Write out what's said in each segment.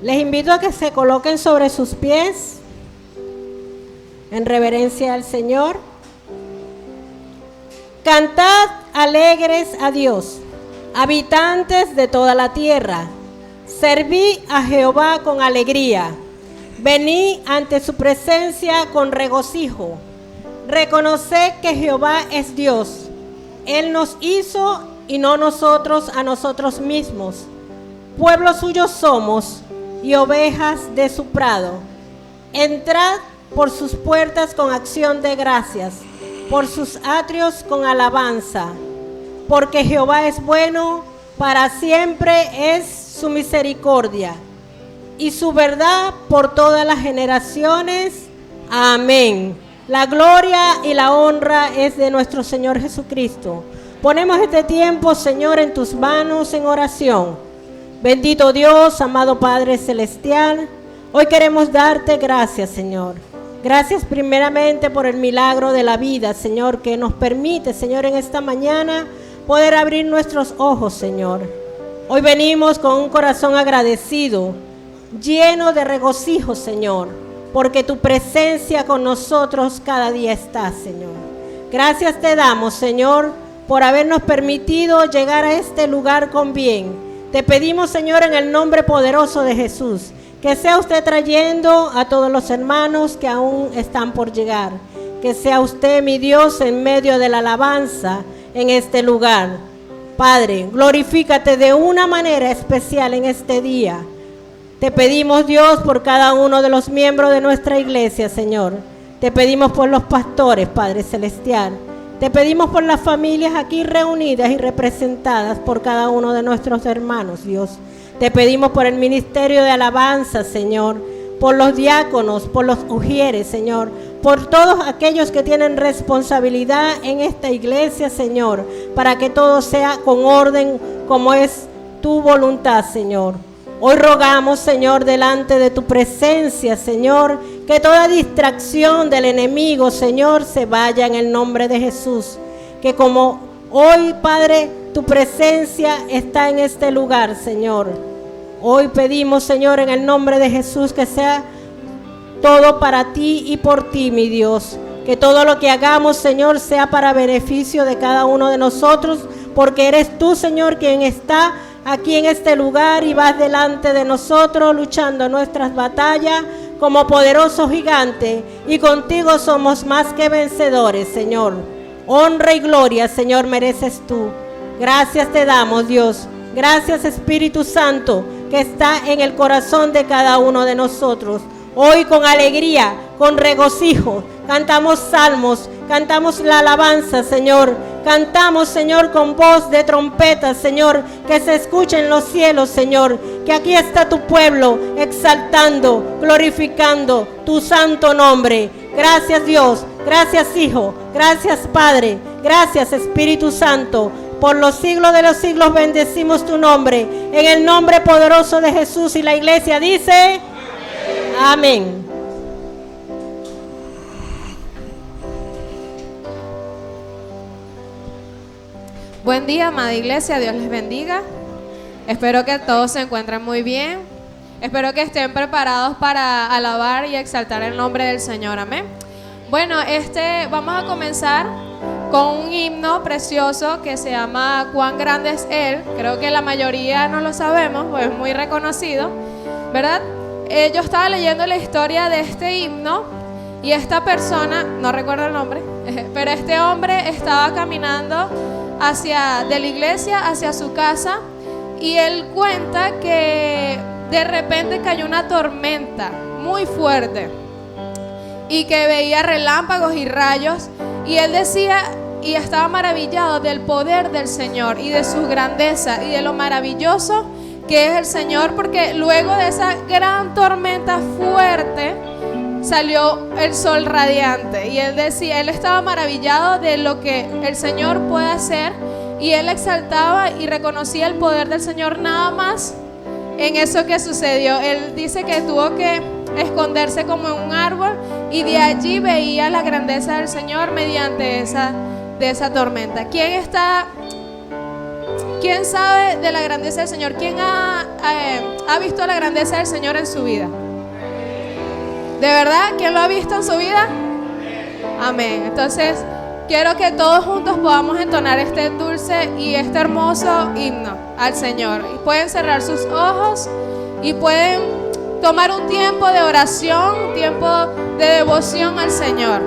Les invito a que se coloquen sobre sus pies en reverencia al Señor. Cantad alegres a Dios, habitantes de toda la tierra. Serví a Jehová con alegría. Venid ante su presencia con regocijo. Reconoced que Jehová es Dios. Él nos hizo y no nosotros a nosotros mismos. Pueblo suyo somos y ovejas de su prado. Entrad por sus puertas con acción de gracias, por sus atrios con alabanza. Porque Jehová es bueno, para siempre es su misericordia, y su verdad por todas las generaciones. Amén. La gloria y la honra es de nuestro Señor Jesucristo. Ponemos este tiempo, Señor, en tus manos en oración. Bendito Dios, amado Padre Celestial, hoy queremos darte gracias, Señor. Gracias primeramente por el milagro de la vida, Señor, que nos permite, Señor, en esta mañana poder abrir nuestros ojos, Señor. Hoy venimos con un corazón agradecido, lleno de regocijo, Señor, porque tu presencia con nosotros cada día está, Señor. Gracias te damos, Señor, por habernos permitido llegar a este lugar con bien. Te pedimos, Señor, en el nombre poderoso de Jesús, que sea usted trayendo a todos los hermanos que aún están por llegar. Que sea usted, mi Dios, en medio de la alabanza en este lugar. Padre, glorifícate de una manera especial en este día. Te pedimos, Dios, por cada uno de los miembros de nuestra iglesia, Señor. Te pedimos por los pastores, Padre Celestial. Te pedimos por las familias aquí reunidas y representadas por cada uno de nuestros hermanos, Dios. Te pedimos por el ministerio de alabanza, Señor, por los diáconos, por los ujieres, Señor, por todos aquellos que tienen responsabilidad en esta iglesia, Señor, para que todo sea con orden como es tu voluntad, Señor. Hoy rogamos, Señor, delante de tu presencia, Señor, que toda distracción del enemigo, Señor, se vaya en el nombre de Jesús. Que como hoy, Padre, tu presencia está en este lugar, Señor. Hoy pedimos, Señor, en el nombre de Jesús, que sea todo para ti y por ti, mi Dios. Que todo lo que hagamos, Señor, sea para beneficio de cada uno de nosotros, porque eres tú, Señor, quien está aquí en este lugar y vas delante de nosotros luchando nuestras batallas como poderoso gigante, y contigo somos más que vencedores, Señor. Honra y gloria, Señor, mereces tú. Gracias te damos, Dios. Gracias, Espíritu Santo, que está en el corazón de cada uno de nosotros. Hoy con alegría, con regocijo, cantamos salmos, cantamos la alabanza, Señor. Cantamos, Señor, con voz de trompeta, Señor, que se escuche en los cielos, Señor. Que aquí está tu pueblo exaltando, glorificando tu santo nombre. Gracias, Dios. Gracias, Hijo. Gracias, Padre. Gracias, Espíritu Santo. Por los siglos de los siglos bendecimos tu nombre. En el nombre poderoso de Jesús, y la iglesia dice: amén. Buen día, amada iglesia, Dios les bendiga. Espero que todos se encuentren muy bien. Espero que estén preparados para alabar y exaltar el nombre del Señor, amén. Bueno, vamos a comenzar con un himno precioso que se llama Cuán grande es Él. Creo que la mayoría no lo sabemos, pues es muy reconocido, ¿verdad? Yo estaba leyendo la historia de este himno y esta persona, no recuerdo el nombre, pero este hombre estaba caminando de la iglesia hacia su casa, y él cuenta que de repente cayó una tormenta muy fuerte y que veía relámpagos y rayos, y él decía y estaba maravillado del poder del Señor y de su grandeza y de lo maravilloso que es el Señor, porque luego de esa gran tormenta fuerte salió el sol radiante, y él decía, él estaba maravillado de lo que el Señor puede hacer, y él exaltaba y reconocía el poder del Señor nada más en eso que sucedió. Él dice que tuvo que esconderse como en un árbol, y de allí veía la grandeza del Señor mediante esa tormenta. ¿Quién ¿Quién sabe de la grandeza del Señor? ¿Quién ha visto la grandeza del Señor en su vida? ¿De verdad? ¿Quién lo ha visto en su vida? Amén. Entonces, quiero que todos juntos podamos entonar este dulce y este hermoso himno al Señor. Y pueden cerrar sus ojos y pueden tomar un tiempo de oración, un tiempo de devoción al Señor.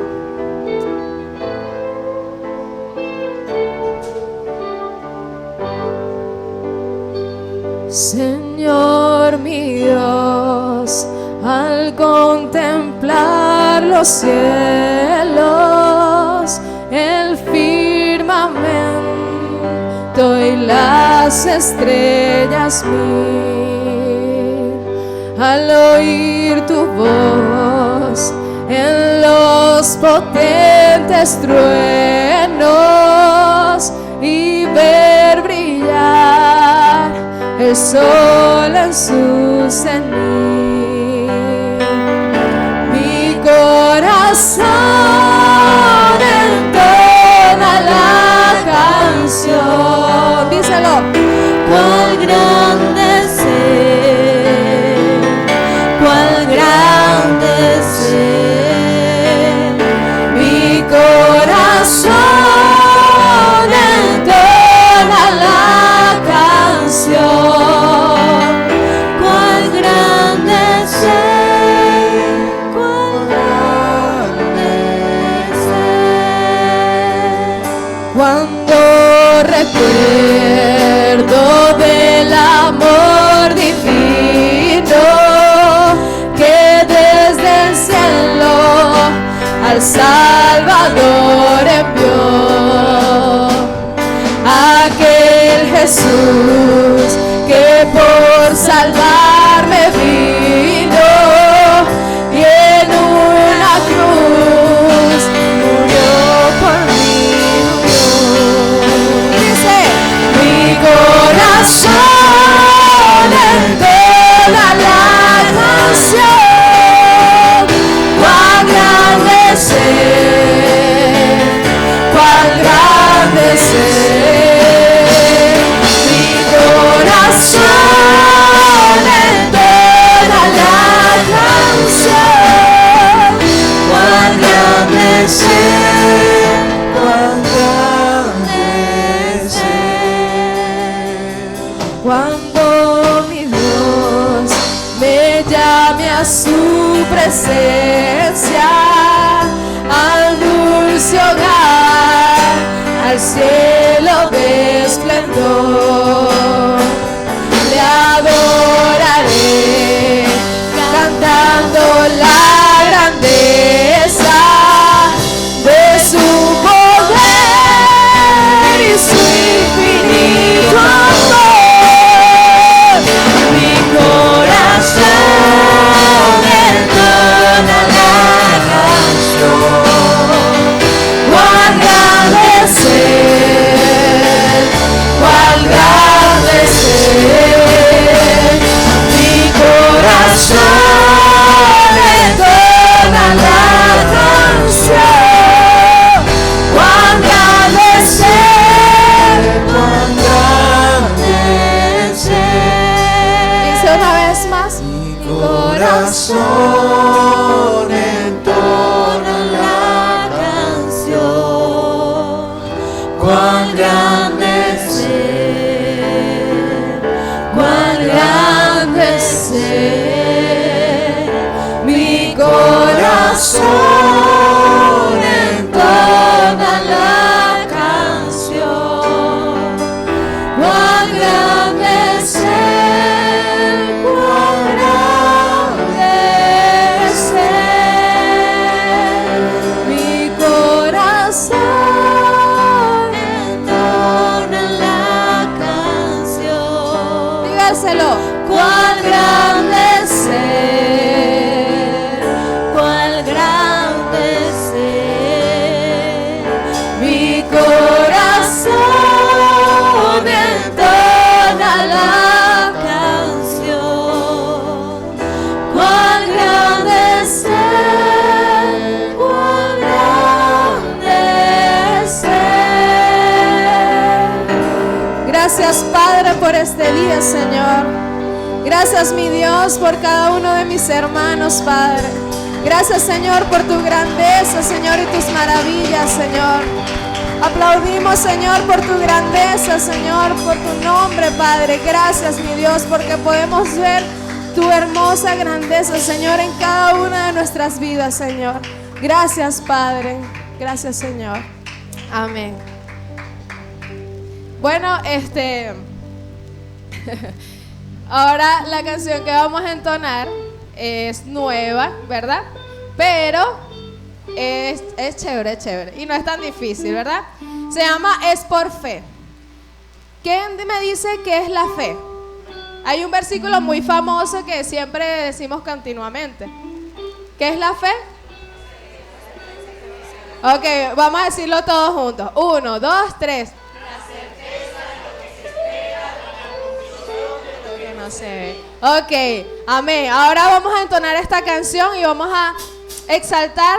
Señor mi Dios, al contemplar los cielos, el firmamento y las estrellas mil, al oír tu voz en los potentes truenos y ver brillar el sol en su cenit, mi corazón entona la canción. Díselo. Cuál grande ser, cuál grande ser, mi corazón entona la canción. Cuál grande ser, cuál grande ser. Cuando recuerdo del amor divino que desde el cielo al Salvador envió, aquel Jesús que por salvarme vino y en una cruz murió por mí. Dice, mi corazón entona la canción. Cuán grande ser, cuán grande ser, mi corazón entona la canción. Cuán grande ser, cuán grande ser. Cuando mi Dios me llame a su presencia, al dulce hogar, al cielo de esplendor, le adoraré cantando la grandeza de su poder y su infinito amor. Mi corazón entona la canción. Cuán grande ser, cuán grande ser, mi corazón entona la canción. Cuán grande ser, cuán grande ser. Dice una vez más, mi corazón entona la canción. Cuán grande ser, cuán grande ser, mi corazón entona la canción. Cuán grande ser, cuán grande ser, mi corazón entona la canción. Dígaselo. Cuán grande ser, cuán grande ser, mi corazón entona la canción. Cuán grande ser, cuán grande ser. Gracias, Gracias, Padre, por este día, Señor. Gracias, mi Dios, por cada uno de mis hermanos, Padre. Gracias, Señor, por tu grandeza, Señor, y tus maravillas, Señor. Aplaudimos, Señor, por tu grandeza, Señor, por tu nombre, Padre. Gracias, mi Dios, porque podemos ver tu hermosa grandeza, Señor, en cada una de nuestras vidas, Señor. Gracias, Padre. Gracias, Señor. Amén. Bueno, ahora la canción que vamos a entonar es nueva, ¿verdad? Pero es chévere, es chévere. Y no es tan difícil, ¿verdad? Se llama Es por Fe. ¿Quién me dice qué es la fe? Hay un versículo muy famoso que siempre decimos continuamente. ¿Qué es la fe? Ok, vamos a decirlo todos juntos. 1, 2, 3. No se ve. Ok, amén. Ahora vamos a entonar esta canción y vamos a exaltar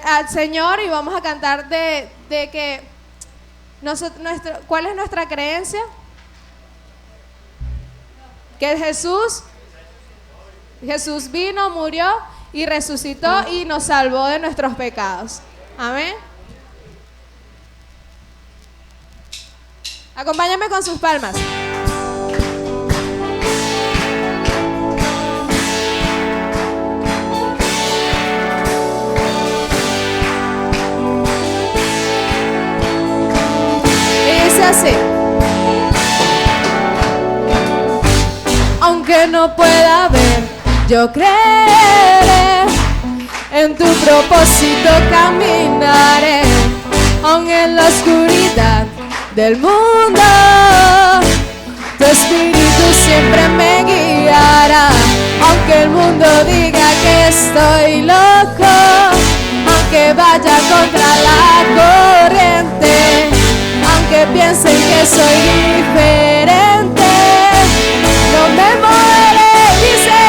al Señor y vamos a cantar de que ¿cuál es nuestra creencia? Que Jesús vino, murió y resucitó y nos salvó de nuestros pecados. Amén. Acompáñame con sus palmas. Así. Aunque no pueda ver, yo creeré, en tu propósito caminaré, aun en la oscuridad del mundo, tu espíritu siempre me guiará, aunque el mundo diga que estoy loco, aunque vaya contra la corriente, aunque piensen que soy diferente, no me moveré, dice,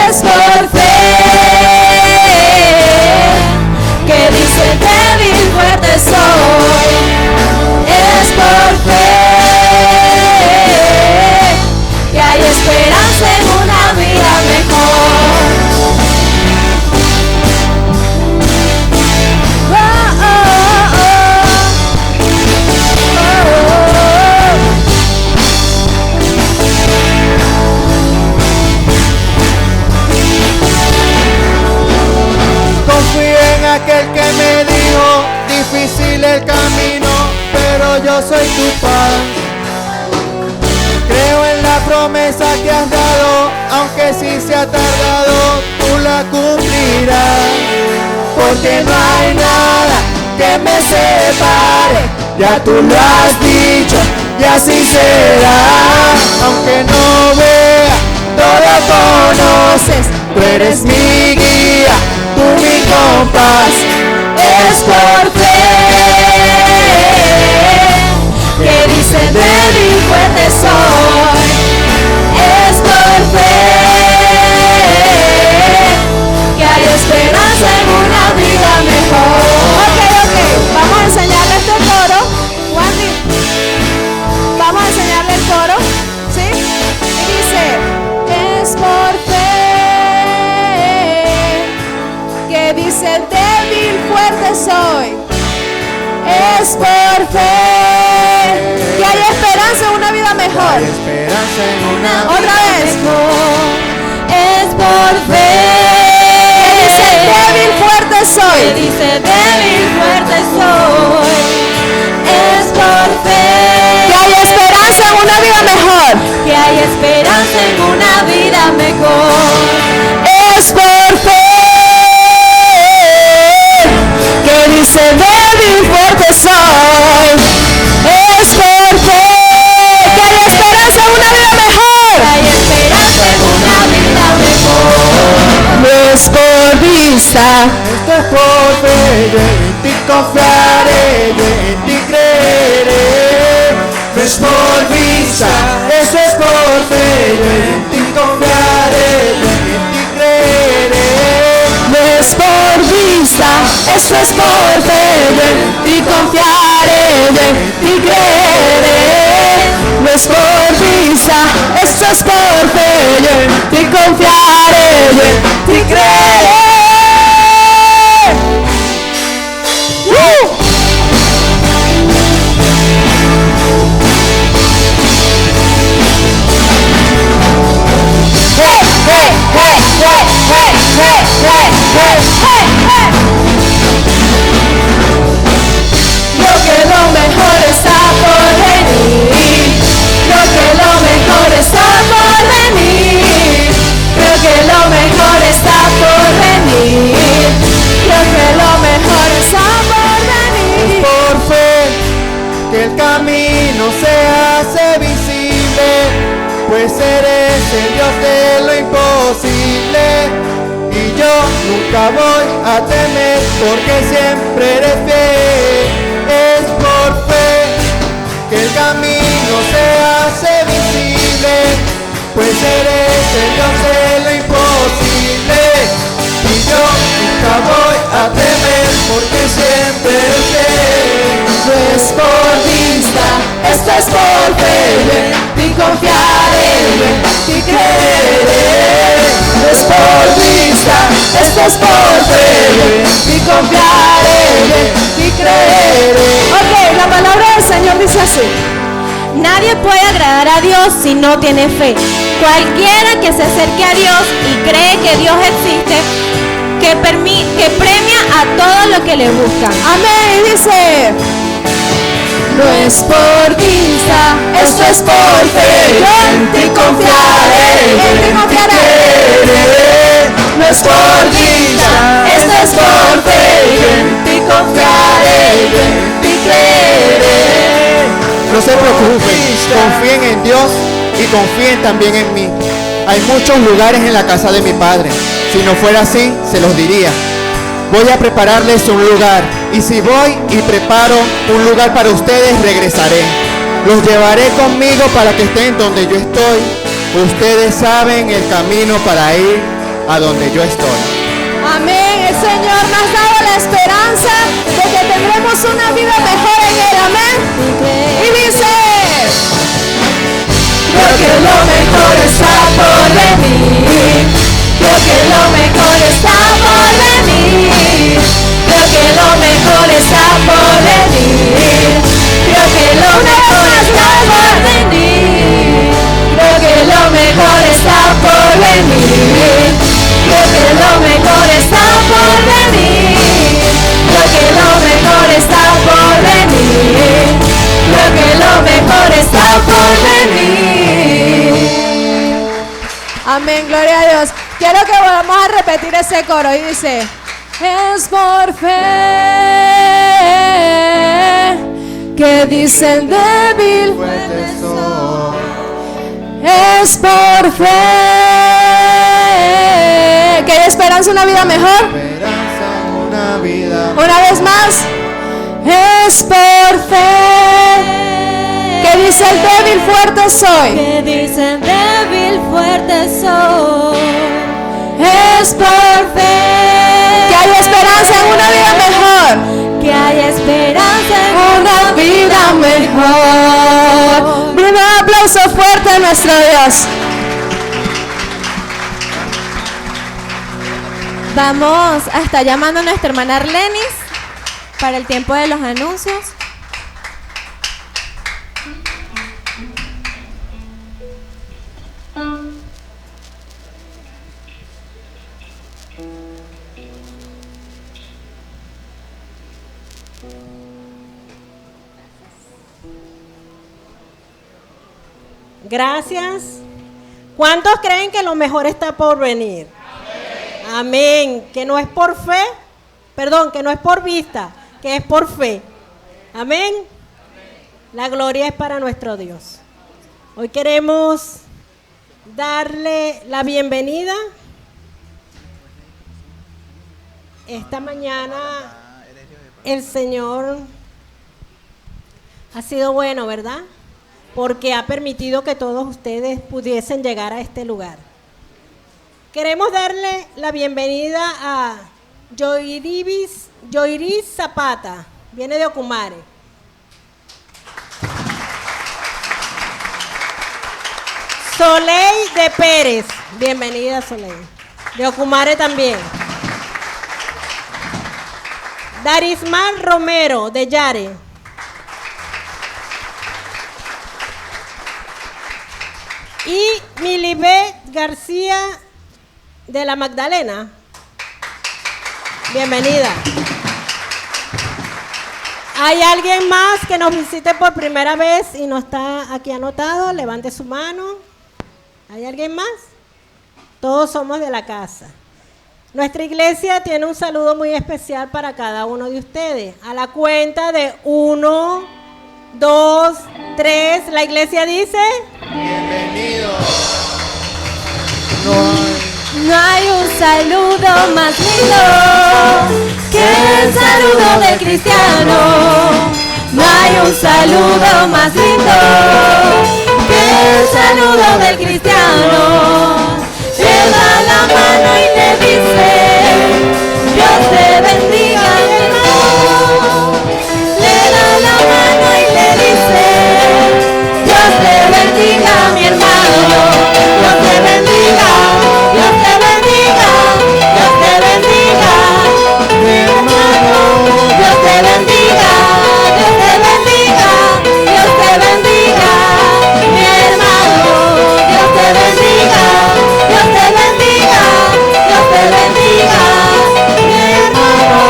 es por fe, que dice débil fuerte soy, es por fe, que hay esperanza en una vida mejor. Aquel que me dijo, difícil el camino, pero yo soy tu paz. Creo en la promesa que has dado, aunque sí se ha tardado, tú la cumplirás. Porque no hay nada que me separe, ya tú lo has dicho, y así será. Aunque no vea, todo conoces, tú eres mi guía, tú mi compás, es por fe, que dice débil fuerte soy, es por fe, que hay esperanza en una vida mejor. Ok, vamos a enseñarle este coro, Wendy, vamos a enseñarle el coro, ¿sí? Y dice, es por fe, que dice débil fuerte soy, es por fe, que hay esperanza en una vida mejor. Otra vez, es por fe, que dice débil fuerte soy, que dice débil fuerte soy, es por fe, que hay esperanza en una vida mejor, que hay esperanza en una vida mejor, es por fe, que dice débil fuerte soy, es por fe, que hay esperanza en una vida mejor, que hay esperanza en una vida mejor, no es por vista, esto es por fe, yo en ti confiaré, yo en ti creeré, no es por vista, eso es por fe, yo en ti confiaré, yo en ti creeré, no es por vista, eso es por fe, yo en ti confiaré, yo en ti creeré, no es por vista, esto es por fe. Yo en ti confiaré, yo en ti creeré. Creo que lo mejor está por venir. Creo que lo mejor está por venir. Creo que lo mejor está por venir. Creo que lo mejor está por venir. Por fe que el camino se hace visible, pues eres el Dios de lo imposible. Y yo nunca voy a temer, porque siempre eres fiel. Es por fe que el camino se hace visible, pues eres el Dios de lo imposible. Y yo nunca voy a temer, porque siempre eres fiel. No es por vista, esto es por fe. Yo en ti confiaré, yo en ti creeré. No es por vista, esto es por fe. Yo en ti confiaré, yo en ti creeré. Ok, la palabra del Señor dice así: nadie puede agradar a Dios si no tiene fe. Cualquiera que se acerque a Dios y cree que Dios existe, que premia a todo lo que le buscan. Amén. Y dice: no es por vista, esto es por fe. Yo en ti confiaré, en ti confiaré. No es por vista, esto es por fe. Yo en ti confiaré, yo en ti creeré. No se preocupen, confíen en Dios y confíen también en mí. Hay muchos lugares en la casa de mi Padre. Si no fuera así, se los diría. Voy a prepararles un lugar, y si voy y preparo un lugar para ustedes, regresaré. Los llevaré conmigo para que estén donde yo estoy. Ustedes saben el camino para ir a donde yo estoy. Amén. El Señor nos ha dado la esperanza de que tendremos una vida mejor en Él. Amén. Y dice: creo que lo mejor está por venir. Creo que lo mejor está por venir. Creo que lo mejor está por venir. Creo que lo mejor está por venir. Creo que lo mejor está por venir. Creo que lo mejor está por venir. Creo que lo mejor está por venir. Creo que lo mejor está por venir. Amén, gloria a Dios. Quiero que volvamos a repetir ese coro y dice: es por fe que dice el débil, Fuerte soy. es por fe que hay esperanza, una vida mejor. Esperanza, una vida. Una vez más, es por fe que dice el débil, fuerte soy. Que dicen débil, fuerte soy. Es por fe que hay esperanza en una vida mejor. Que hay esperanza en Una vida mejor. Un aplauso fuerte a nuestro Dios. Vamos a estar llamando a nuestra hermana Arlenis para el tiempo de los anuncios. Gracias. ¿Cuántos creen que lo mejor está por venir? Amén. Que no es por fe, perdón, que no es por vista, que es por fe. Amén. La gloria es para nuestro Dios. Hoy queremos darle la bienvenida. Esta mañana el Señor ha sido bueno, ¿verdad? Porque ha permitido que todos ustedes pudiesen llegar a este lugar. Queremos darle la bienvenida a Yoiris Zapata, viene de Ocumare. Soleil de Pérez. Bienvenida, Soleil. De Ocumare también. Darismar Romero, de Yare. Y Milibet García, de la Magdalena. Bienvenida. ¿Hay alguien más que nos visite por primera vez y no está aquí anotado? Levante su mano. ¿Hay alguien más? Todos somos de la casa. Nuestra iglesia tiene un saludo muy especial para cada uno de ustedes. A la cuenta de 1, 2, 3, la iglesia dice: Bienvenidos. No hay un saludo más lindo que el saludo del cristiano. No hay un saludo más lindo que el saludo del cristiano. Le da la mano y le dice: Dios te bendiga, mi hermano. Le da la mano y le dice: Dios te bendiga, mi hermano. Dios te bendiga, Dios te bendiga, Dios te bendiga, mi hermano. Dios te bendiga, Dios te bendiga, Dios te bendiga, mi hermano. Dios te bendiga, Dios te bendiga, Dios te bendiga, mi hermano.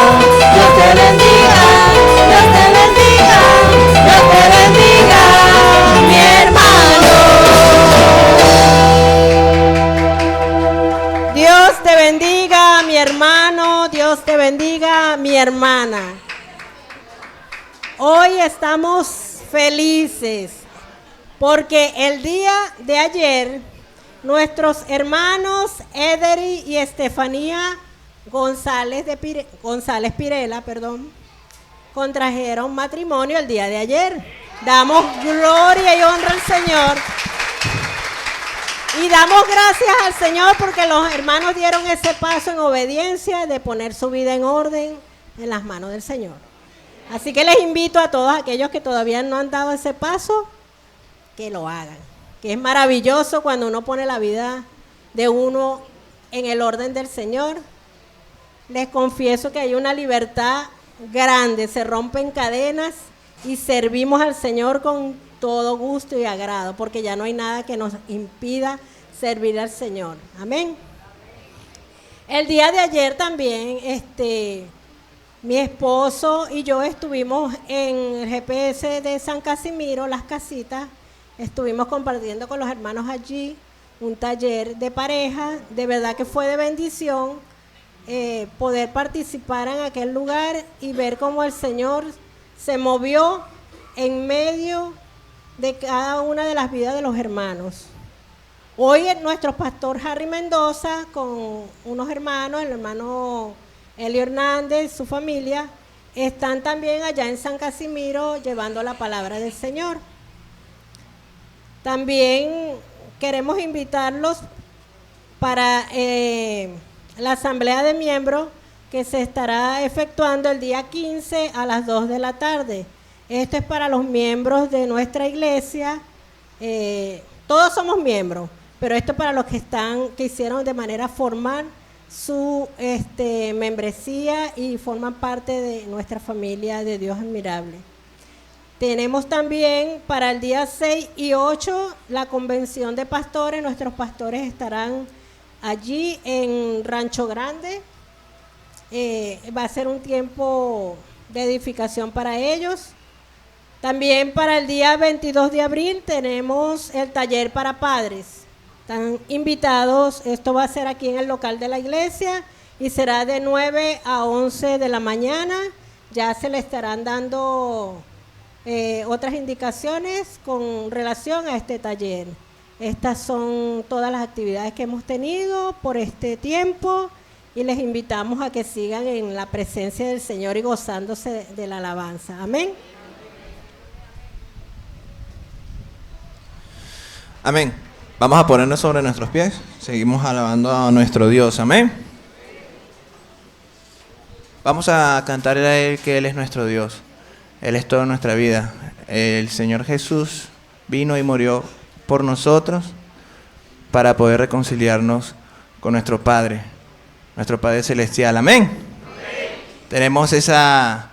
Dios te bendiga, Dios te bendiga, Dios te bendiga, mi hermano. Dios te bendiga, mi hermano. Dios te bendiga, mi hermana. Hoy estamos felices porque el día de ayer nuestros hermanos Ederi y Estefanía González Pirela, contrajeron matrimonio el día de ayer. Damos gloria y honra al Señor. Y damos gracias al Señor porque los hermanos dieron ese paso en obediencia de poner su vida en orden en las manos del Señor. Así que les invito a todos aquellos que todavía no han dado ese paso, que lo hagan. Que es maravilloso cuando uno pone la vida de uno en el orden del Señor. Les confieso que hay una libertad grande, se rompen cadenas y servimos al Señor con todo gusto y agrado, porque ya no hay nada que nos impida servir al Señor. Amén. El día de ayer también, mi esposo y yo estuvimos en el GPS de San Casimiro, Las Casitas. Estuvimos compartiendo con los hermanos allí un taller de pareja. De verdad que fue de bendición poder participar en aquel lugar y ver cómo el Señor se movió en medio de cada una de las vidas de los hermanos. Hoy nuestro pastor Harry Mendoza con unos hermanos, el hermano Elio Hernández, su familia, están también allá en San Casimiro llevando la palabra del Señor. También queremos invitarlos para la asamblea de miembros que se estará efectuando el día 15 a las 2 de la tarde. Esto es para los miembros de nuestra iglesia. Todos somos miembros, pero esto es para los que hicieron de manera formal su membresía y forman parte de nuestra familia de Dios admirable. Tenemos también para el día 6 y 8 la convención de pastores. Nuestros pastores estarán allí en Rancho Grande. Va a ser un tiempo de edificación para ellos. También para el día 22 de abril tenemos el taller para padres. Están invitados, esto va a ser aquí en el local de la iglesia y será de 9 a 11 de la mañana. Ya se le estarán dando otras indicaciones con relación a este taller. Estas son todas las actividades que hemos tenido por este tiempo y les invitamos a que sigan en la presencia del Señor y gozándose de la alabanza. Amén. Amén. Vamos a ponernos sobre nuestros pies. Seguimos alabando a nuestro Dios. Amén. Vamos a cantar a Él que Él es nuestro Dios. Él es toda nuestra vida. El Señor Jesús vino y murió por nosotros para poder reconciliarnos con nuestro Padre Celestial. Amén. Tenemos esa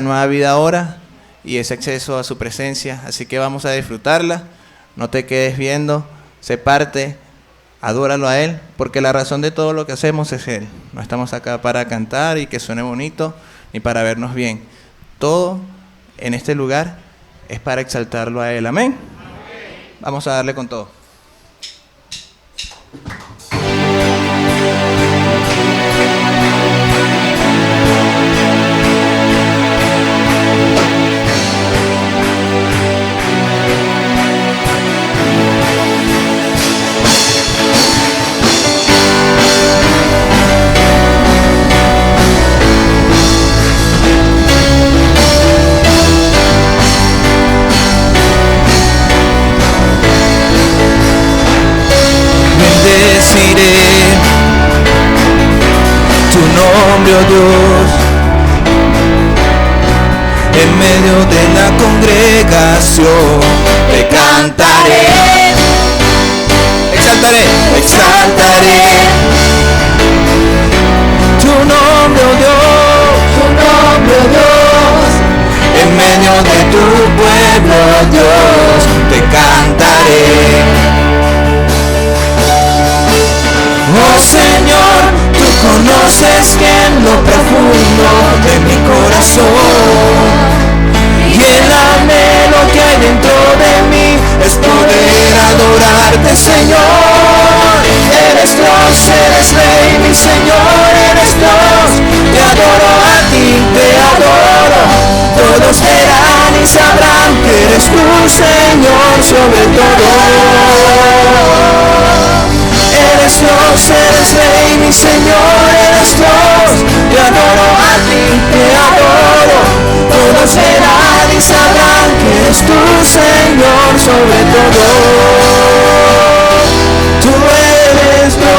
nueva vida ahora y ese acceso a su presencia, así que vamos a disfrutarla. No te quedes viendo, sé parte, adóralo a Él, porque la razón de todo lo que hacemos es Él. No estamos acá para cantar y que suene bonito, ni para vernos bien. Todo en este lugar es para exaltarlo a Él. Amén. Vamos a darle con todo. Bendeciré tu nombre, oh Dios, en medio de la congregación. Te cantaré, exaltaré tu nombre, oh Dios, en medio de tu pueblo, oh Dios, te cantaré. Oh Señor, tú conoces bien lo profundo de mi corazón, y el anhelo que hay dentro de mí es poder adorarte, Señor. Eres Dios, eres Rey, mi Señor, eres Dios. Te adoro a ti, te adoro. Todos verán y sabrán que eres tú, Señor, sobre todo. Eres Dios, eres Rey, mi Señor, eres Dios. Te adoro a ti, te adoro. Todos verán y sabrán que eres tú, Señor, sobre todo. Tú eres Dios.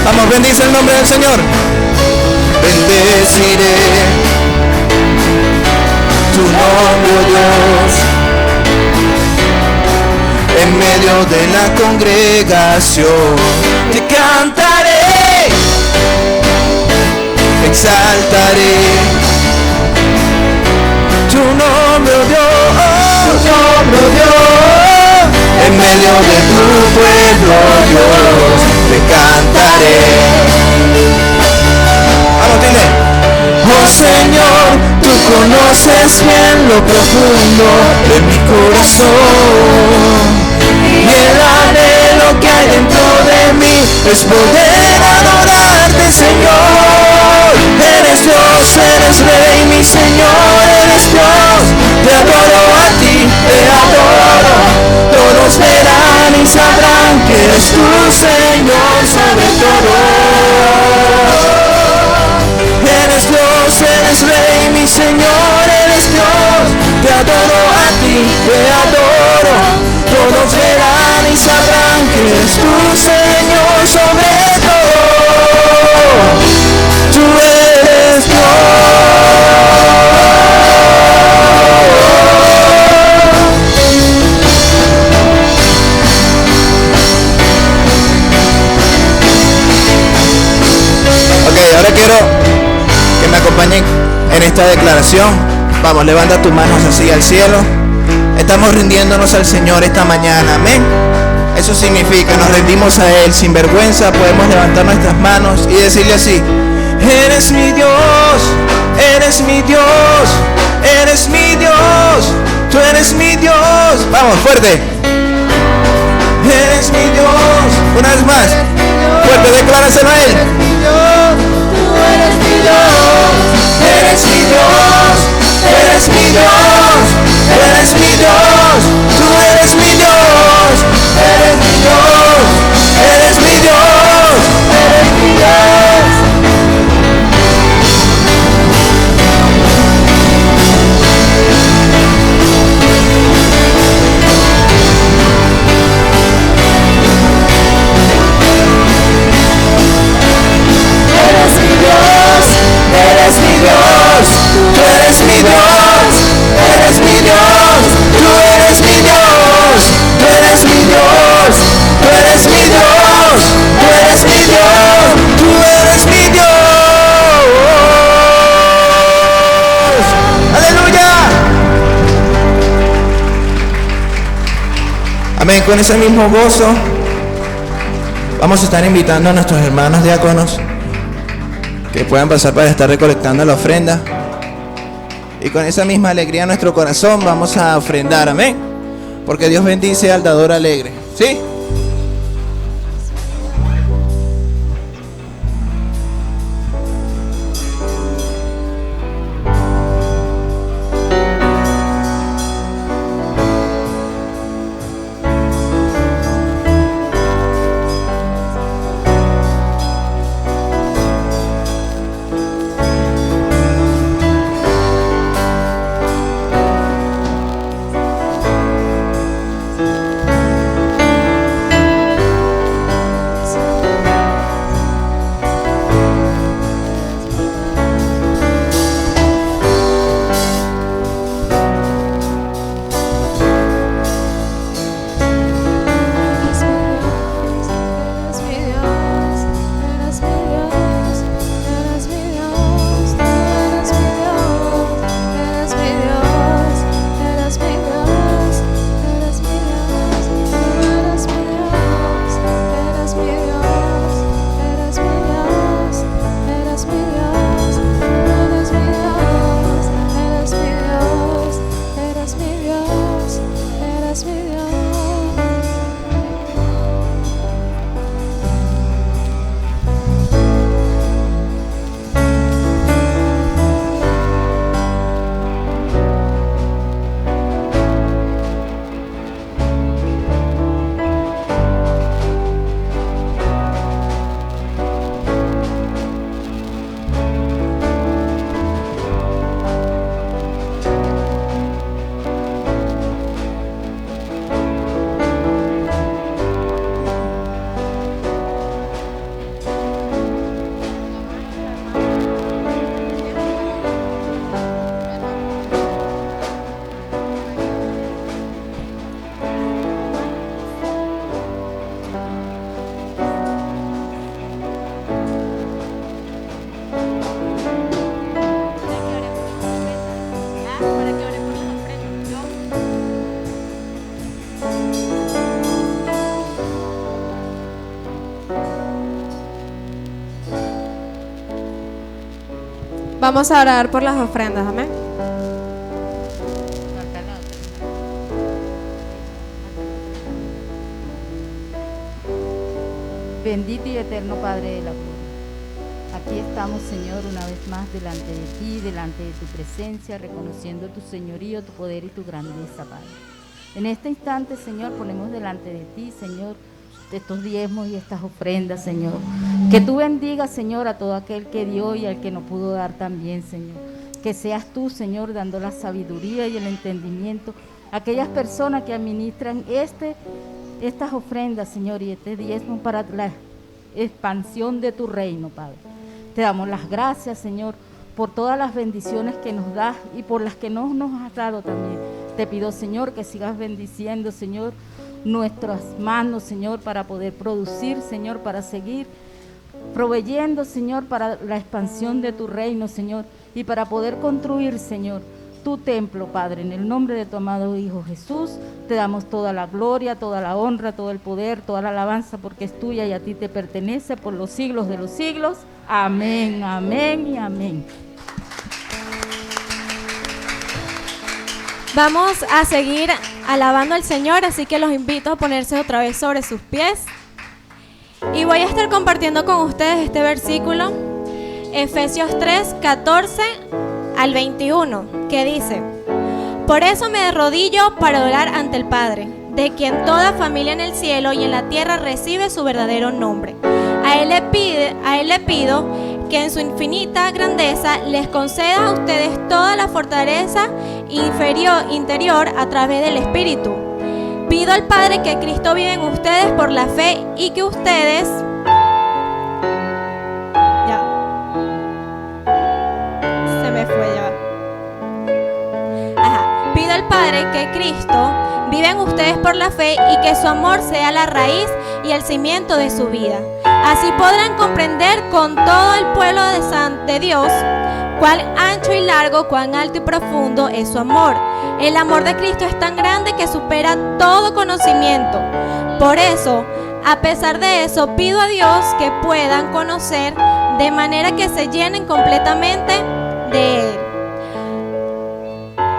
Vamos, bendice el nombre del Señor. Bendeciré tu nombre, oh Dios, en medio de la congregación. Te cantaré, exaltaré tu nombre, oh Dios, en medio de tu pueblo, oh Dios, te cantaré. Oh Señor, tú conoces bien lo profundo de mi corazón, y el anhelo que hay dentro de mí es poder adorarte, Señor. Eres Dios, eres Rey, mi Señor, eres Dios. Te adoro a ti, te adoro. Todos verán y sabrán que eres tú, Señor, sobre todo. Eres Dios, eres Rey, mi Señor, eres Dios. Te adoro a ti, te adoro. Todos verán y sabrán que eres tú, Señor, sobre todo. Tú eres Dios. Ok, ahora quiero que me acompañen en esta declaración. Vamos, levanta tus manos así al cielo. Estamos rindiéndonos al Señor esta mañana, amén. Eso significa, nos rendimos a Él sin vergüenza. Podemos levantar nuestras manos y decirle así: eres mi Dios, eres mi Dios, eres mi Dios, tú eres mi Dios. Vamos, fuerte. Eres mi Dios. Una vez más, fuerte, decláraselo a Él. Eres mi Dios, eres mi Dios, eres mi Dios, eres mi Dios, tú eres mi Dios, eres mi Dios, eres mi Dios, eres mi Dios. Eres mi Dios, con ese mismo gozo vamos a estar invitando a nuestros hermanos diáconos que puedan pasar para estar recolectando la ofrenda. Y con esa misma alegría en nuestro corazón vamos a ofrendar, amén. Porque Dios bendice al dador alegre, ¿sí? Vamos a orar por las ofrendas, amén. Bendito y eterno Padre de la gloria, aquí estamos, Señor, una vez más delante de ti, delante de tu presencia, reconociendo tu señorío, tu poder y tu grandeza, Padre. En este instante, Señor, ponemos delante de ti, Señor, estos diezmos y estas ofrendas, Señor. Que tú bendigas, Señor, a todo aquel que dio y al que no pudo dar también, Señor. Que seas tú, Señor, dando la sabiduría y el entendimiento a aquellas personas que administran estas ofrendas, Señor, y este diezmo para la expansión de tu reino, Padre. Te damos las gracias, Señor, por todas las bendiciones que nos das y por las que no nos has dado también. Te pido, Señor, que sigas bendiciendo, Señor, nuestras manos, Señor, para poder producir, Señor, para seguir proveyendo, Señor, para la expansión de tu reino, Señor, y para poder construir, Señor, tu templo, Padre. En el nombre de tu amado Hijo Jesús, te damos toda la gloria, toda la honra, todo el poder, toda la alabanza, porque es tuya y a ti te pertenece por los siglos de los siglos. Amén, amén y amén. Vamos a seguir alabando al Señor, así que los invito a ponerse otra vez sobre sus pies. Y voy a estar compartiendo con ustedes este versículo, Efesios 3, 14 al 21, que dice: Por eso me arrodillo para orar ante el Padre, de quien toda familia en el cielo y en la tierra recibe su verdadero nombre. A él le pido que en su infinita grandeza les conceda a ustedes toda la fortaleza interior a través del Espíritu. Pido al Padre que Cristo vive en ustedes por la fe y que ustedes... Se me fue ya. Pido al Padre que Cristo vive en ustedes por la fe y que su amor sea la raíz y el cimiento de su vida. Así podrán comprender con todo el pueblo de Dios cuán ancho y largo, cuán alto y profundo es su amor, El amor de Cristo es tan grande que supera todo conocimiento. Por eso, a pesar de eso, pido a Dios que puedan conocer de manera que se llenen completamente de Él.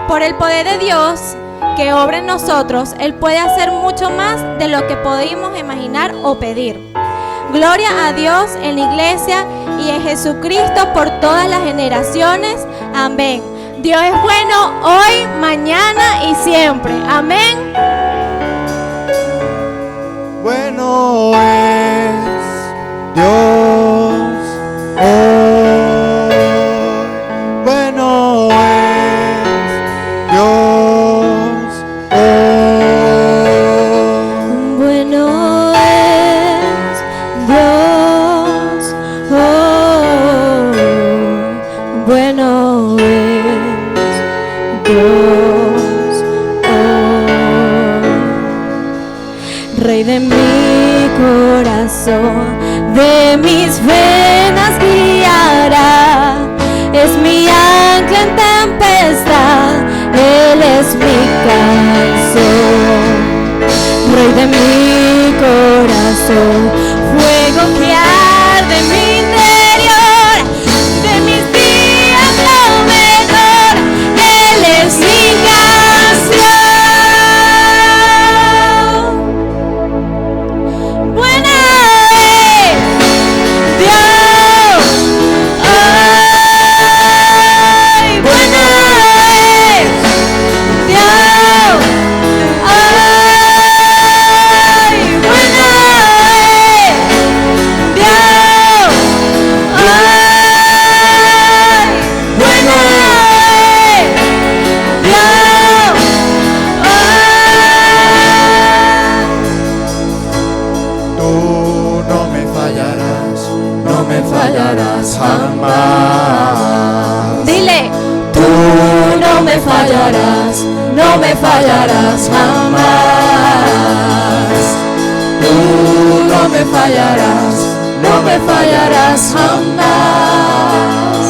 Por el poder de Dios que obra en nosotros, Él puede hacer mucho más de lo que podemos imaginar o pedir. Gloria a Dios en la iglesia y en Jesucristo por todas las generaciones. Amén. Dios es bueno hoy, mañana y siempre. Amén. Bueno es Dios hoy. Bueno es Dios hoy. Bueno es Dios hoy. Bueno es Dios hoy. Rey de mi corazón, de mis venas guiará. Es mi ancla en tempestad, Él es mi canción. Rey de mi corazón, fuego que arde en mi interior, de mis días lo mejor, Él es mi canción. Buena es Dios hoy, buena es Dios hoy, buena es Dios hoy, buena es Dios hoy. Tú no me fallarás jamás. Dile, Tú no me fallarás jamás. Tú no me fallarás jamás.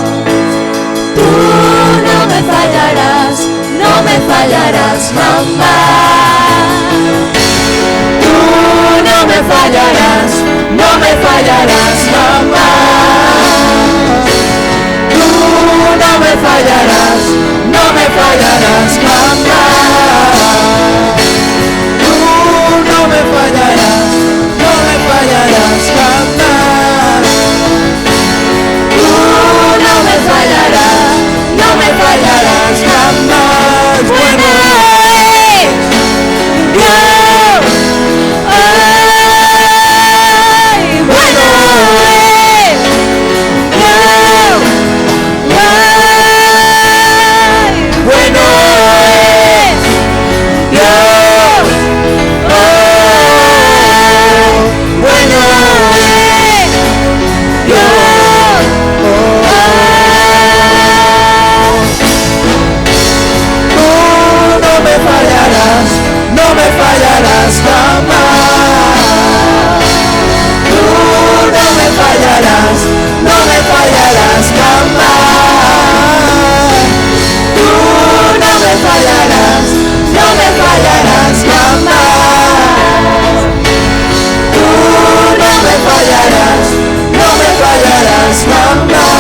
Tú no me fallarás jamás. Tú no me fallarás jamás. Tú no me fallarás jamás. Tú no me fallarás jamás. Tú no me fallarás jamás. Bueno es Dios hoy, bueno es Dios hoy, bueno es Dios hoy, bueno es Dios hoy. Tú no me fallarás jamás. Tú no me fallarás jamás. Tú no me fallarás jamás. Tú no me fallarás jamás.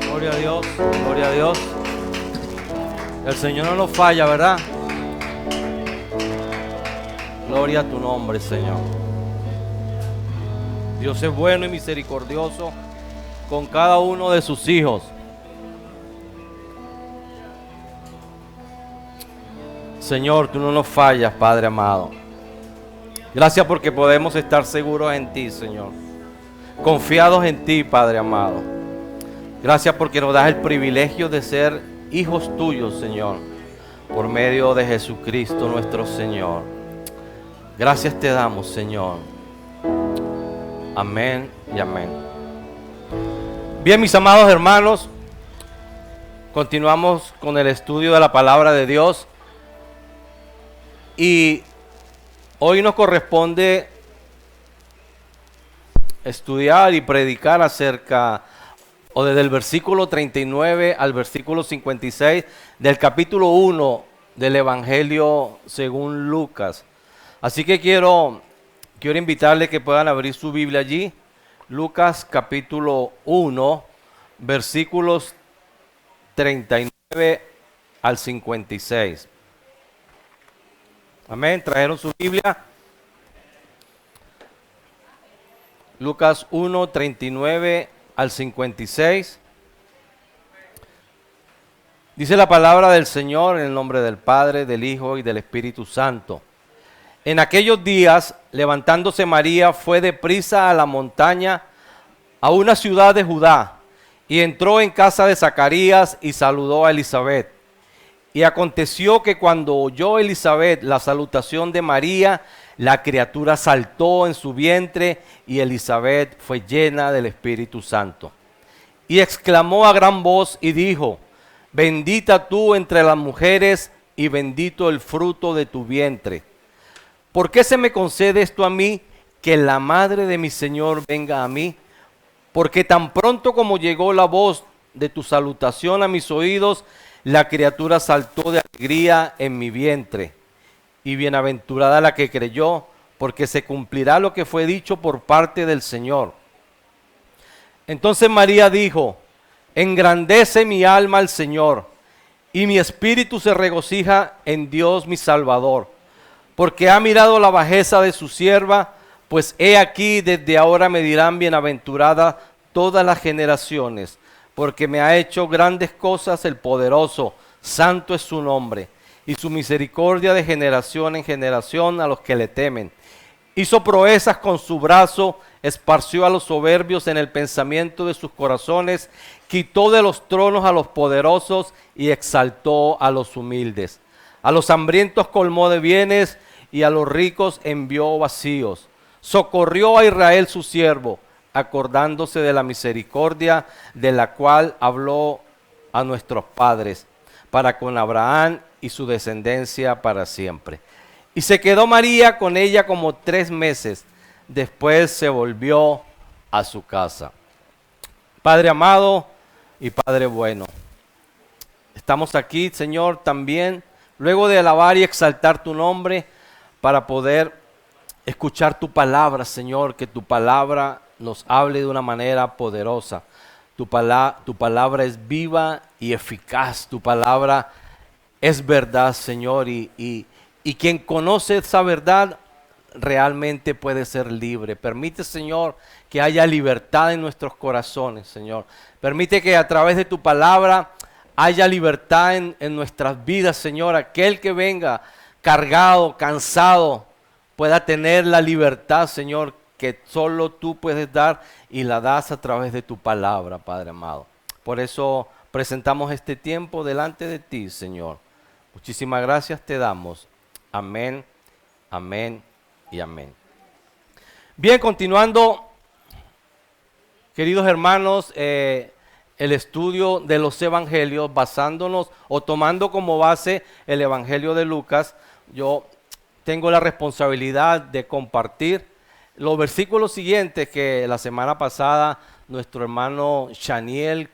Gloria a Dios, gloria a Dios. El Señor no nos falla, ¿verdad? Gloria a tu nombre, Señor. Dios es bueno y misericordioso con cada uno de sus hijos. Señor, tú no nos fallas, Padre amado. Gracias porque podemos estar seguros en ti, Señor. Confiados en ti, Padre amado. Gracias porque nos das el privilegio de ser hijos tuyos, Señor, por medio de Jesucristo nuestro Señor. Gracias te damos, Señor. Amén y amén. Bien, mis amados hermanos, Continuamos con el estudio de la palabra de Dios. Y hoy nos corresponde estudiar y predicar acerca, o desde el versículo 39 al versículo 56 del capítulo 1 del Evangelio según Lucas. Así que quiero invitarles que puedan abrir su Biblia allí. Lucas capítulo 1, versículos 39 al 56. Amén. ¿Trajeron su Biblia? Lucas 1, 39 al 56. Dice la palabra del Señor en el nombre del Padre, del Hijo y del Espíritu Santo. En aquellos días, levantándose María, fue deprisa a la montaña, a una ciudad de Judá, y entró en casa de Zacarías y saludó a Elizabeth. Y aconteció que cuando oyó Elizabeth la salutación de María, la criatura saltó en su vientre y Elizabeth fue llena del Espíritu Santo. Y exclamó a gran voz y dijo: bendita tú entre las mujeres y bendito el fruto de tu vientre. ¿Por qué se me concede esto a mí, que la madre de mi Señor venga a mí? Porque tan pronto como llegó la voz de tu salutación a mis oídos, la criatura saltó de alegría en mi vientre. Y bienaventurada la que creyó, porque se cumplirá lo que fue dicho por parte del Señor. Entonces María dijo: engrandece mi alma al Señor, y mi espíritu se regocija en Dios mi Salvador, porque ha mirado la bajeza de su sierva, pues he aquí desde ahora me dirán bienaventurada todas las generaciones, porque me ha hecho grandes cosas el poderoso, santo es su nombre. Y su misericordia de generación en generación a los que le temen. Hizo proezas con su brazo, esparció a los soberbios en el pensamiento de sus corazones, quitó de los tronos a los poderosos y exaltó a los humildes. A los hambrientos colmó de bienes y a los ricos envió vacíos. Socorrió a Israel su siervo, acordándose de la misericordia de la cual habló a nuestros padres, para con Abraham y su descendencia para siempre. Y se quedó María con ella como 3 meses. Después se volvió a su casa. Padre amado y Padre bueno, estamos aquí, Señor, también, luego de alabar y exaltar tu nombre, para poder escuchar tu palabra, Señor, que tu palabra nos hable de una manera poderosa. Tu palabra es viva y eficaz. Tu palabra es verdad, Señor. Y quien conoce esa verdad realmente puede ser libre. Permite, Señor, que haya libertad en nuestros corazones, Señor. Permite que a través de tu palabra haya libertad en nuestras vidas, Señor. Aquel que venga cargado, cansado, pueda tener la libertad, Señor, que solo tú puedes dar y la das a través de tu palabra, Padre amado. Por eso presentamos este tiempo delante de ti, Señor. Muchísimas gracias te damos. Amén, amén y amén. Bien, continuando, queridos hermanos, el estudio de los evangelios, basándonos o tomando como base el evangelio de Lucas, yo tengo la responsabilidad de compartir los versículos siguientes que la semana pasada nuestro hermano Shaniel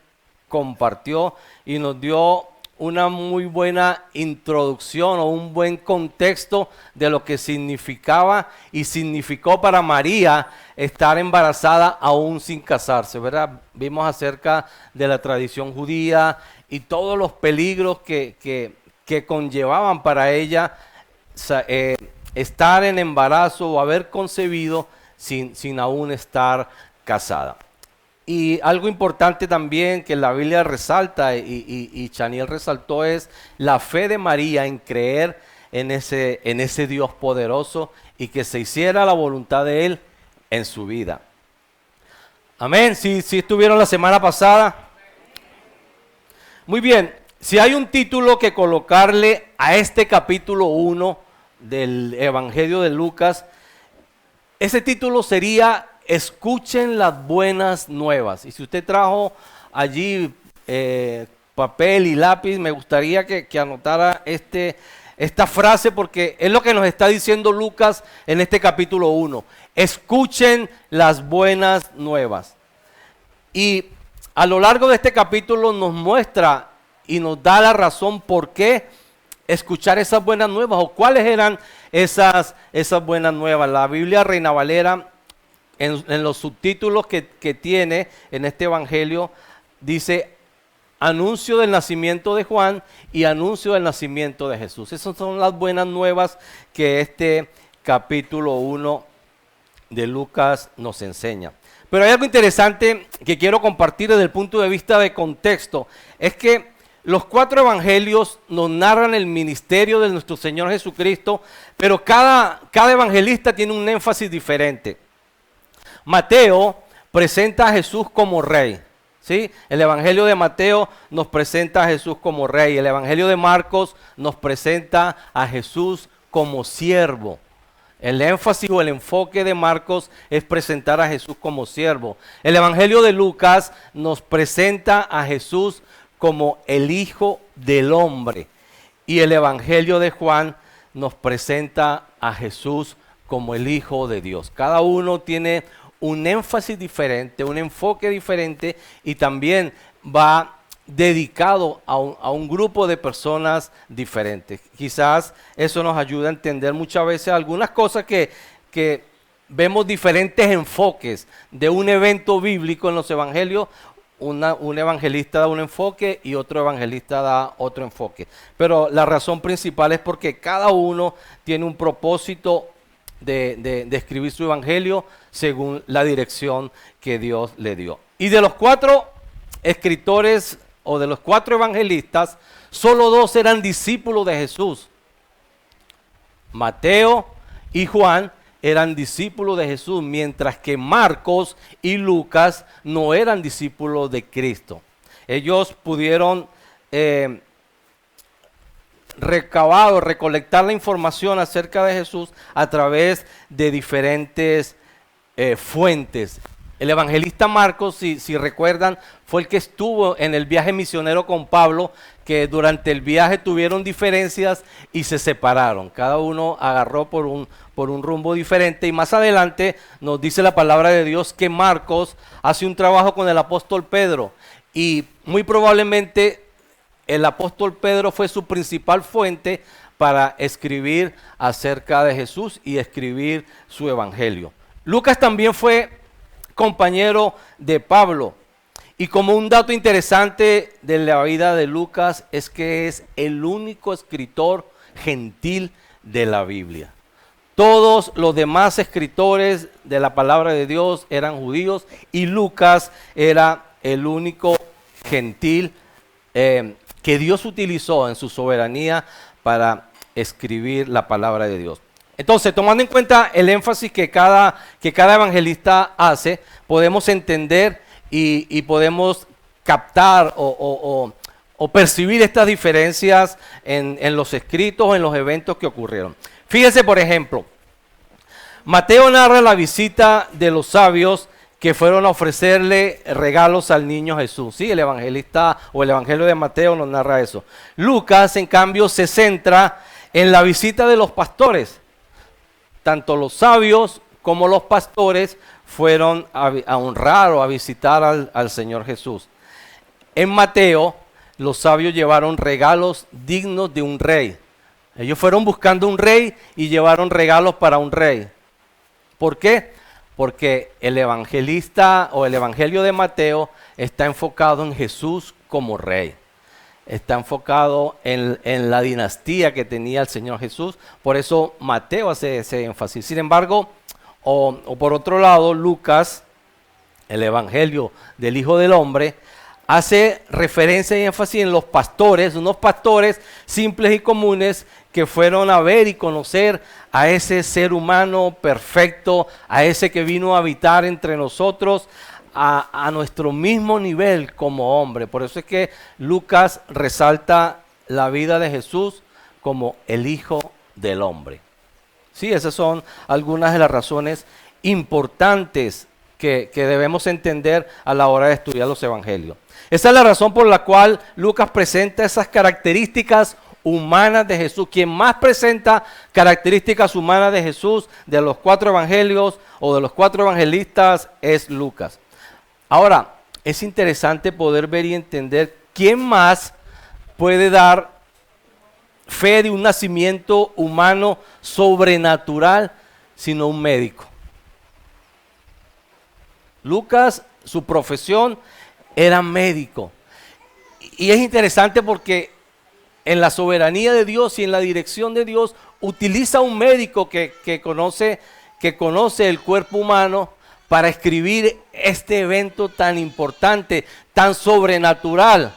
compartió y nos dio una muy buena introducción o un buen contexto de lo que significaba y significó para María estar embarazada aún sin casarse, ¿verdad? Vimos acerca de la tradición judía y todos los peligros que conllevaban para ella estar en embarazo o haber concebido sin aún estar casada. Y algo importante también que la Biblia resalta y Chaniel resaltó es la fe de María en creer en ese Dios poderoso y que se hiciera la voluntad de Él en su vida. Amén. Si estuvieron la semana pasada. Muy bien. Si hay un título que colocarle a este capítulo 1 del Evangelio de Lucas, ese título sería Escuchen las buenas nuevas. Y si usted trajo allí papel y lápiz, me gustaría que anotara esta frase, porque es lo que nos está diciendo Lucas en este capítulo 1. Escuchen las buenas nuevas. Y a lo largo de este capítulo nos muestra y nos da la razón por qué escuchar esas buenas nuevas, o cuáles eran esas buenas nuevas. La Biblia Reina Valera, en los subtítulos que tiene en este evangelio, dice: anuncio del nacimiento de Juan y anuncio del nacimiento de Jesús. Esas son las buenas nuevas que este capítulo 1 de Lucas nos enseña. Pero hay algo interesante que quiero compartir desde el punto de vista de contexto. Es que los 4 evangelios nos narran el ministerio de nuestro Señor Jesucristo, pero cada evangelista tiene un énfasis diferente. Mateo presenta a Jesús como rey. ¿Sí? El evangelio de Mateo nos presenta a Jesús como rey. El evangelio de Marcos nos presenta a Jesús como siervo. El énfasis o el enfoque de Marcos es presentar a Jesús como siervo. El evangelio de Lucas nos presenta a Jesús como el Hijo del Hombre. Y el evangelio de Juan nos presenta a Jesús como el Hijo de Dios. Cada uno tiene un énfasis diferente, un enfoque diferente, y también va dedicado a un grupo de personas diferentes. Quizás eso nos ayuda a entender muchas veces algunas cosas que vemos diferentes enfoques de un evento bíblico en los evangelios. Un evangelista da un enfoque y otro evangelista da otro enfoque. Pero la razón principal es porque cada uno tiene un propósito de escribir su evangelio según la dirección que Dios le dio. Y de los 4 escritores o de los 4 evangelistas, solo 2 eran discípulos de Jesús. Mateo y Juan eran discípulos de Jesús, mientras que Marcos y Lucas no eran discípulos de Cristo. Ellos pudieron recolectar la información acerca de Jesús a través de diferentes fuentes. El evangelista Marcos, si recuerdan, fue el que estuvo en el viaje misionero con Pablo, que durante el viaje tuvieron diferencias y se separaron. Cada uno agarró por un rumbo diferente, y más adelante nos dice la palabra de Dios que Marcos hace un trabajo con el apóstol Pedro, y muy probablemente el apóstol Pedro fue su principal fuente para escribir acerca de Jesús y escribir su evangelio. Lucas también fue compañero de Pablo, y como un dato interesante de la vida de Lucas es que es el único escritor gentil de la Biblia. Todos los demás escritores de la palabra de Dios eran judíos, y Lucas era el único gentil que Dios utilizó en su soberanía para escribir la palabra de Dios. Entonces, tomando en cuenta el énfasis que cada evangelista hace, podemos entender y podemos captar o percibir estas diferencias en los escritos o en los eventos que ocurrieron. Fíjese, por ejemplo, Mateo narra la visita de los sabios que fueron a ofrecerle regalos al niño Jesús. Sí, el evangelista o el evangelio de Mateo nos narra eso. Lucas, en cambio, se centra en la visita de los pastores. Tanto los sabios como los pastores fueron a honrar o a visitar al Señor Jesús. En Mateo, los sabios llevaron regalos dignos de un rey. Ellos fueron buscando un rey y llevaron regalos para un rey. ¿Por qué? Porque el evangelista o el evangelio de Mateo está enfocado en Jesús como rey. Está enfocado en la dinastía que tenía el Señor Jesús. Por eso Mateo hace ese énfasis. Sin embargo, o por otro lado, Lucas, el evangelio del Hijo del Hombre, hace referencia y énfasis en los pastores, unos pastores simples y comunes que fueron a ver y conocer a ese ser humano perfecto, a ese que vino a habitar entre nosotros, a nuestro mismo nivel como hombre. Por eso es que Lucas resalta la vida de Jesús como el Hijo del Hombre. Sí, esas son algunas de las razones importantes que debemos entender a la hora de estudiar los evangelios. Esa es la razón por la cual Lucas presenta esas características humanas de Jesús. Quien más presenta características humanas de Jesús de los 4 evangelios o de los 4 evangelistas es Lucas. Ahora, es interesante poder ver y entender quién más puede dar fe de un nacimiento humano sobrenatural sino un médico. Lucas, su profesión era médico. Y es interesante porque en la soberanía de Dios y en la dirección de Dios utiliza un médico que conoce el cuerpo humano para escribir este evento tan importante, tan sobrenatural,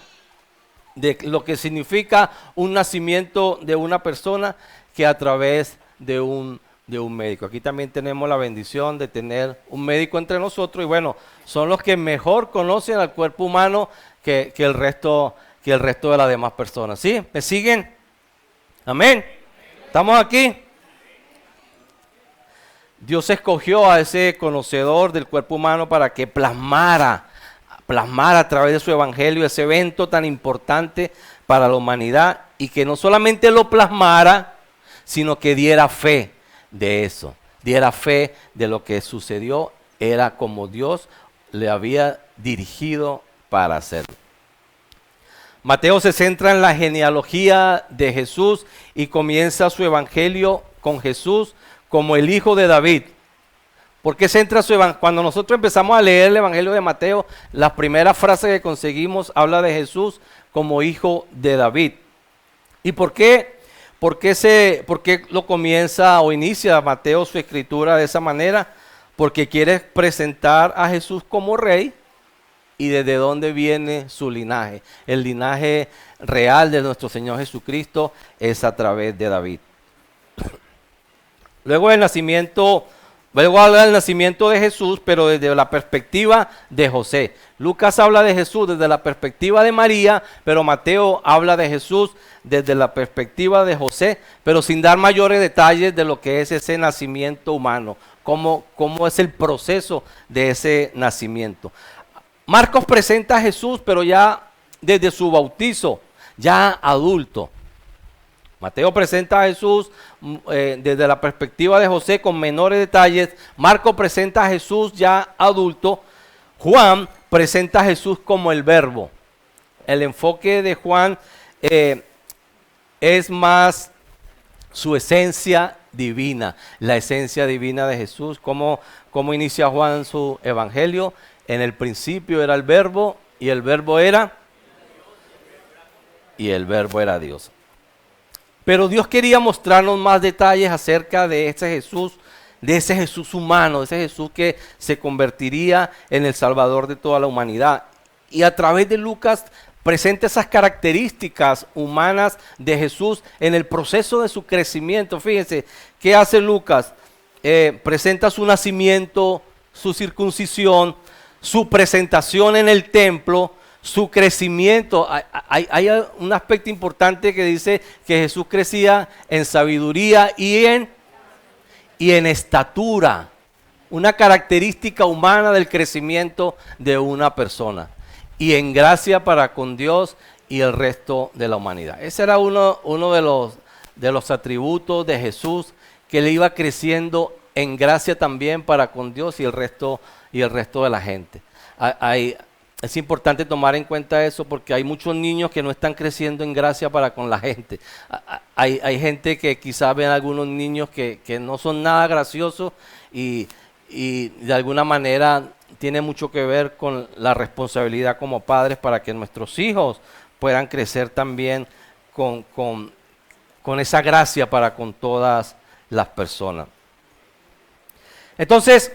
de lo que significa un nacimiento de una persona que a través de un médico. Aquí también tenemos la bendición de tener un médico entre nosotros y bueno, son los que mejor conocen al cuerpo humano que el resto de las demás personas. ¿Sí? ¿Me siguen? Amén. ¿Estamos aquí? Dios escogió a ese conocedor del cuerpo humano para que plasmara a través de su evangelio ese evento tan importante para la humanidad y que no solamente lo plasmara, sino que diera fe de eso, diera fe de lo que sucedió, era como Dios le había dirigido para hacerlo. Mateo se centra en la genealogía de Jesús y comienza su evangelio con Jesús como el hijo de David. ¿Por qué centra su evangelio? Cuando nosotros empezamos a leer el evangelio de Mateo, la primera frase que conseguimos habla de Jesús como hijo de David. ¿Y por qué lo comienza o inicia Mateo su escritura de esa manera? Porque quiere presentar a Jesús como rey y desde dónde viene su linaje. El linaje real de nuestro Señor Jesucristo es a través de David. Luego habla del nacimiento de Jesús, pero desde la perspectiva de José. Lucas habla de Jesús desde la perspectiva de María, pero Mateo habla de Jesús desde la perspectiva de José, pero sin dar mayores detalles de lo que es ese nacimiento humano, cómo es el proceso de ese nacimiento. Marcos presenta a Jesús, pero ya desde su bautizo, ya adulto. Mateo presenta a Jesús desde la perspectiva de José con menores detalles. Marcos presenta a Jesús ya adulto. Juan presenta a Jesús como el Verbo. El enfoque de Juan es más su esencia divina, la esencia divina de Jesús. ¿Cómo inicia Juan su evangelio? En el principio era el Verbo y el Verbo era Dios. Pero Dios quería mostrarnos más detalles acerca de ese Jesús humano, de ese Jesús que se convertiría en el Salvador de toda la humanidad. Y a través de Lucas presenta esas características humanas de Jesús en el proceso de su crecimiento. Fíjense, ¿qué hace Lucas? Presenta su nacimiento, su circuncisión, su presentación en el templo, su crecimiento. Hay un aspecto importante que dice que Jesús crecía en sabiduría y en estatura. Una característica humana del crecimiento de una persona. Y en gracia para con Dios y el resto de la humanidad. Ese era uno de los atributos de Jesús, que le iba creciendo en gracia también para con Dios y el resto de la gente. Es importante tomar en cuenta eso porque hay muchos niños que no están creciendo en gracia para con la gente. Hay gente que quizás ven algunos niños que no son nada graciosos y de alguna manera tiene mucho que ver con la responsabilidad como padres para que nuestros hijos puedan crecer también con esa gracia para con todas las personas. Entonces,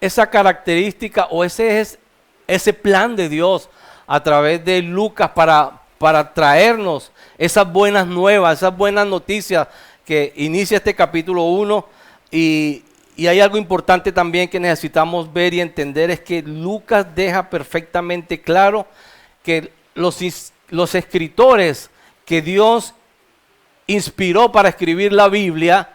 esa característica o ese es ese plan de Dios a través de Lucas para traernos esas buenas nuevas, esas buenas noticias que inicia este capítulo 1. Y hay algo importante también que necesitamos ver y entender, es que Lucas deja perfectamente claro que los escritores que Dios inspiró para escribir la Biblia,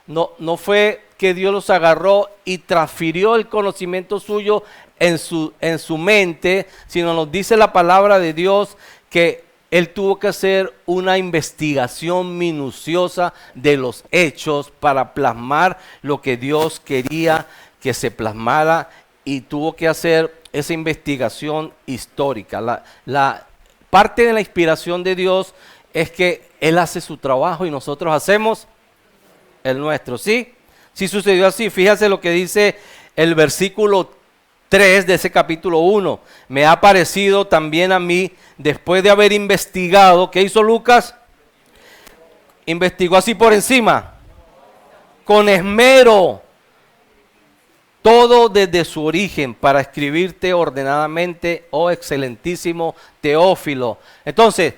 no fue que Dios los agarró y transfirió el conocimiento suyo en su mente, sino nos dice la palabra de Dios que Él tuvo que hacer una investigación minuciosa de los hechos para plasmar lo que Dios quería que se plasmara, y tuvo que hacer esa investigación histórica. La parte de la inspiración de Dios es que Él hace su trabajo y nosotros hacemos el nuestro, ¿sí? Sí sucedió así. Fíjate lo que dice el versículo 3 de ese capítulo 1. Me ha parecido también a mí, después de haber investigado, ¿qué hizo Lucas? Investigó así por encima, con esmero, todo desde su origen, para escribirte ordenadamente, oh excelentísimo Teófilo. Entonces,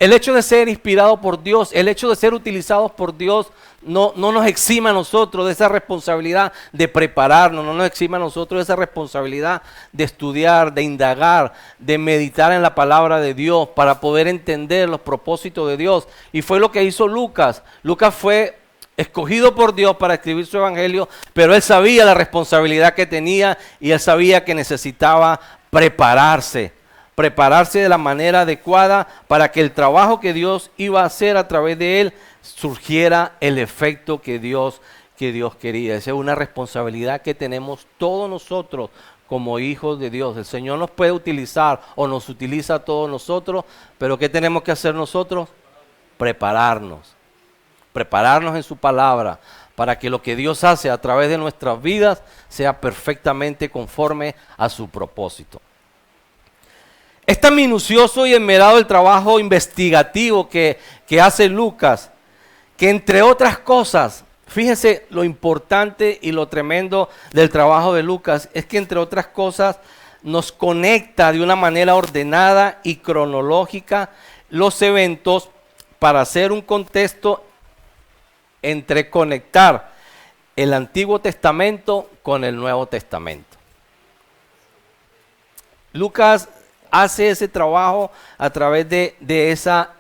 el hecho de ser inspirado por Dios, el hecho de ser utilizados por Dios, no nos exime a nosotros de esa responsabilidad de prepararnos, no nos exime a nosotros de esa responsabilidad de estudiar, de indagar, de meditar en la palabra de Dios para poder entender los propósitos de Dios. Y fue lo que hizo Lucas. Lucas fue escogido por Dios para escribir su evangelio, pero él sabía la responsabilidad que tenía y él sabía que necesitaba prepararse de la manera adecuada para que el trabajo que Dios iba a hacer a través de él surgiera el efecto que Dios quería. Esa es una responsabilidad que tenemos todos nosotros como hijos de Dios. El Señor nos puede utilizar o nos utiliza a todos nosotros, pero ¿qué tenemos que hacer nosotros? Prepararnos en su palabra para que lo que Dios hace a través de nuestras vidas sea perfectamente conforme a su propósito. Es tan minucioso y esmerado el trabajo investigativo que hace Lucas, que entre otras cosas, fíjese lo importante y lo tremendo del trabajo de Lucas, es que entre otras cosas nos conecta de una manera ordenada y cronológica los eventos para hacer un contexto entre conectar el Antiguo Testamento con el Nuevo Testamento. Lucas hace ese trabajo a través de esa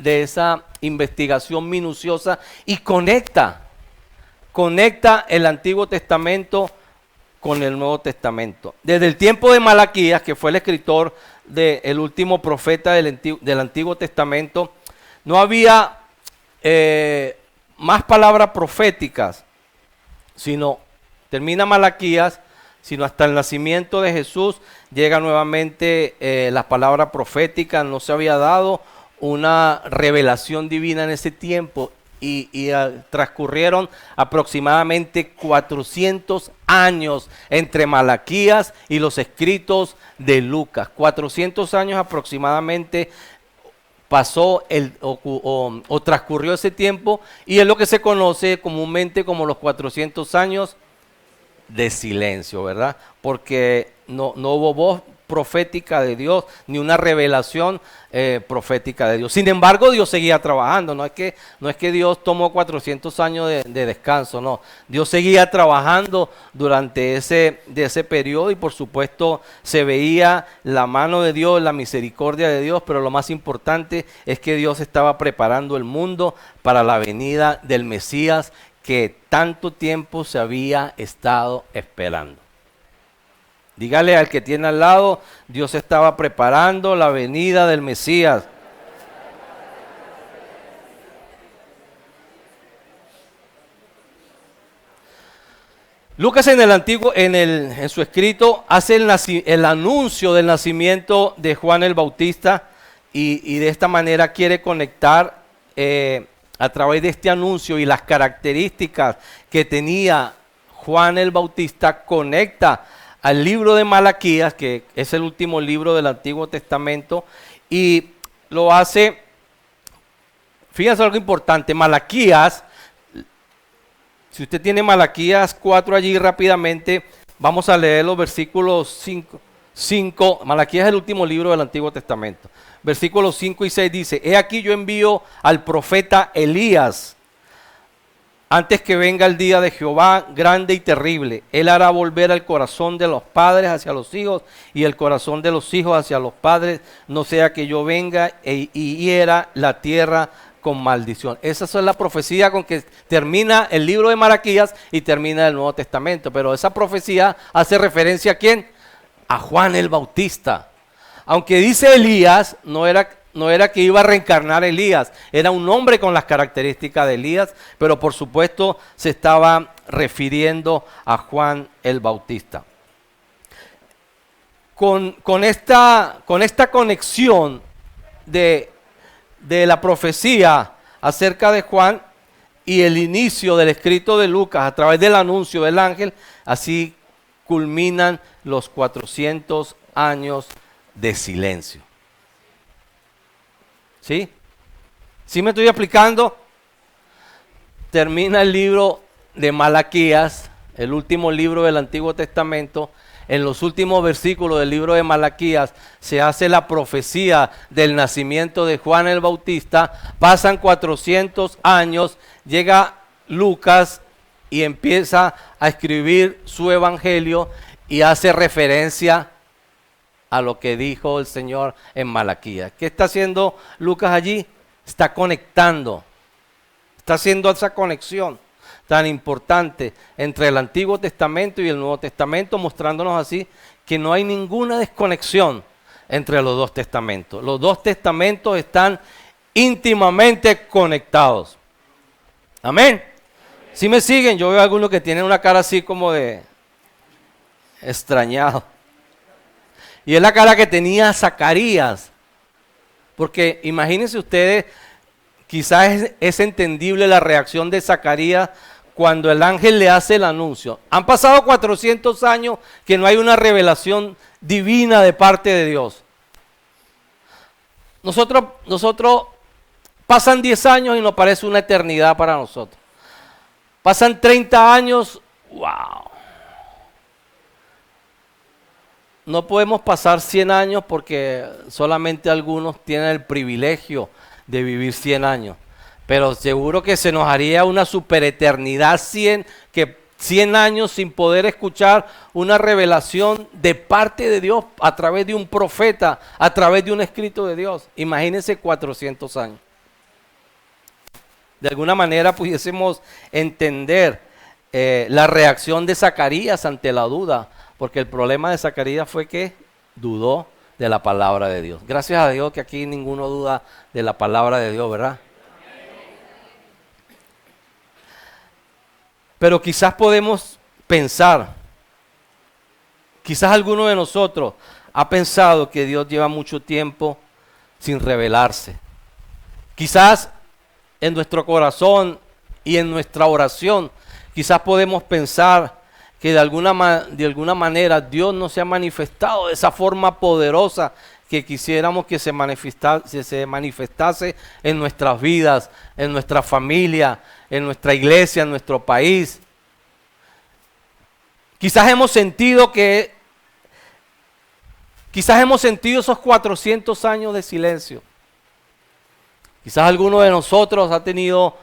investigación minuciosa y conecta el Antiguo Testamento con el Nuevo Testamento. Desde el tiempo de Malaquías, que fue el escritor del último profeta del Antiguo Testamento, no había más palabras proféticas, sino termina Malaquías, sino hasta el nacimiento de Jesús llega nuevamente la palabra profética. No se había dado una revelación divina en ese tiempo y transcurrieron aproximadamente 400 años entre Malaquías y los escritos de Lucas. 400 años aproximadamente pasó o transcurrió ese tiempo, y es lo que se conoce comúnmente como los 400 años de silencio, ¿verdad? Porque no hubo voz profética de Dios, ni una revelación profética de Dios. Sin embargo, Dios seguía trabajando. No es que Dios tomó 400 años de descanso, no. Dios seguía trabajando durante ese periodo, y por supuesto se veía la mano de Dios, la misericordia de Dios, pero lo más importante es que Dios estaba preparando el mundo para la venida del Mesías que tanto tiempo se había estado esperando. Dígale al que tiene al lado, Dios estaba preparando la venida del Mesías. Lucas en su escrito hace el anuncio del nacimiento de Juan el Bautista, y de esta manera quiere conectar a través de este anuncio y las características que tenía Juan el Bautista, conecta al libro de Malaquías, que es el último libro del Antiguo Testamento, y lo hace, fíjense algo importante, Malaquías, si usted tiene Malaquías 4 allí rápidamente, vamos a leer los versículos 5, Malaquías es el último libro del Antiguo Testamento, versículos 5 y 6 dice: he aquí yo envío al profeta Elías antes que venga el día de Jehová grande y terrible. Él hará volver el corazón de los padres hacia los hijos y el corazón de los hijos hacia los padres, no sea que yo venga y hiera la tierra con maldición. Esa es la profecía con que termina el libro de Malaquías y termina el Nuevo Testamento. Pero esa profecía hace referencia ¿a quién? A Juan el Bautista. Aunque dice Elías, no era que iba a reencarnar Elías, era un hombre con las características de Elías, pero por supuesto se estaba refiriendo a Juan el Bautista. Con esta conexión de la profecía acerca de Juan y el inicio del escrito de Lucas a través del anuncio del ángel, así culminan los 400 años de silencio. ¿Sí? ¿Sí me estoy explicando? Termina el libro de Malaquías, el último libro del Antiguo Testamento. En los últimos versículos del libro de Malaquías se hace la profecía del nacimiento de Juan el Bautista. Pasan 400 años, llega Lucas y empieza a escribir su evangelio y hace referencia a lo que dijo el Señor en Malaquías. ¿Qué está haciendo Lucas allí? Está conectando, está haciendo esa conexión tan importante entre el Antiguo Testamento y el Nuevo Testamento, mostrándonos así que no hay ninguna desconexión entre los dos testamentos. Los dos testamentos están íntimamente conectados. Amén. Si me siguen, yo veo a algunos que tienen una cara así como de extrañado. Y es la cara que tenía Zacarías. Porque imagínense ustedes, quizás es entendible la reacción de Zacarías cuando el ángel le hace el anuncio. Han pasado 400 años que no hay una revelación divina de parte de Dios. Nosotros pasan 10 años y nos parece una eternidad para nosotros. Pasan 30 años, wow. No podemos pasar 100 años porque solamente algunos tienen el privilegio de vivir 100 años. Pero seguro que se nos haría una supereternidad 100 años sin poder escuchar una revelación de parte de Dios a través de un profeta, a través de un escrito de Dios. Imagínense 400 años. De alguna manera pudiésemos entender la reacción de Zacarías ante la duda, porque el problema de Zacarías fue que dudó de la palabra de Dios. Gracias a Dios que aquí ninguno duda de la palabra de Dios, ¿verdad? Pero quizás podemos pensar, quizás alguno de nosotros ha pensado que Dios lleva mucho tiempo sin revelarse. Quizás en nuestro corazón y en nuestra oración, quizás podemos pensar que de alguna manera Dios no se ha manifestado de esa forma poderosa que quisiéramos que se manifestase en nuestras vidas, en nuestra familia, en nuestra iglesia, en nuestro país. Quizás hemos sentido esos 400 años de silencio. Quizás alguno de nosotros ha tenido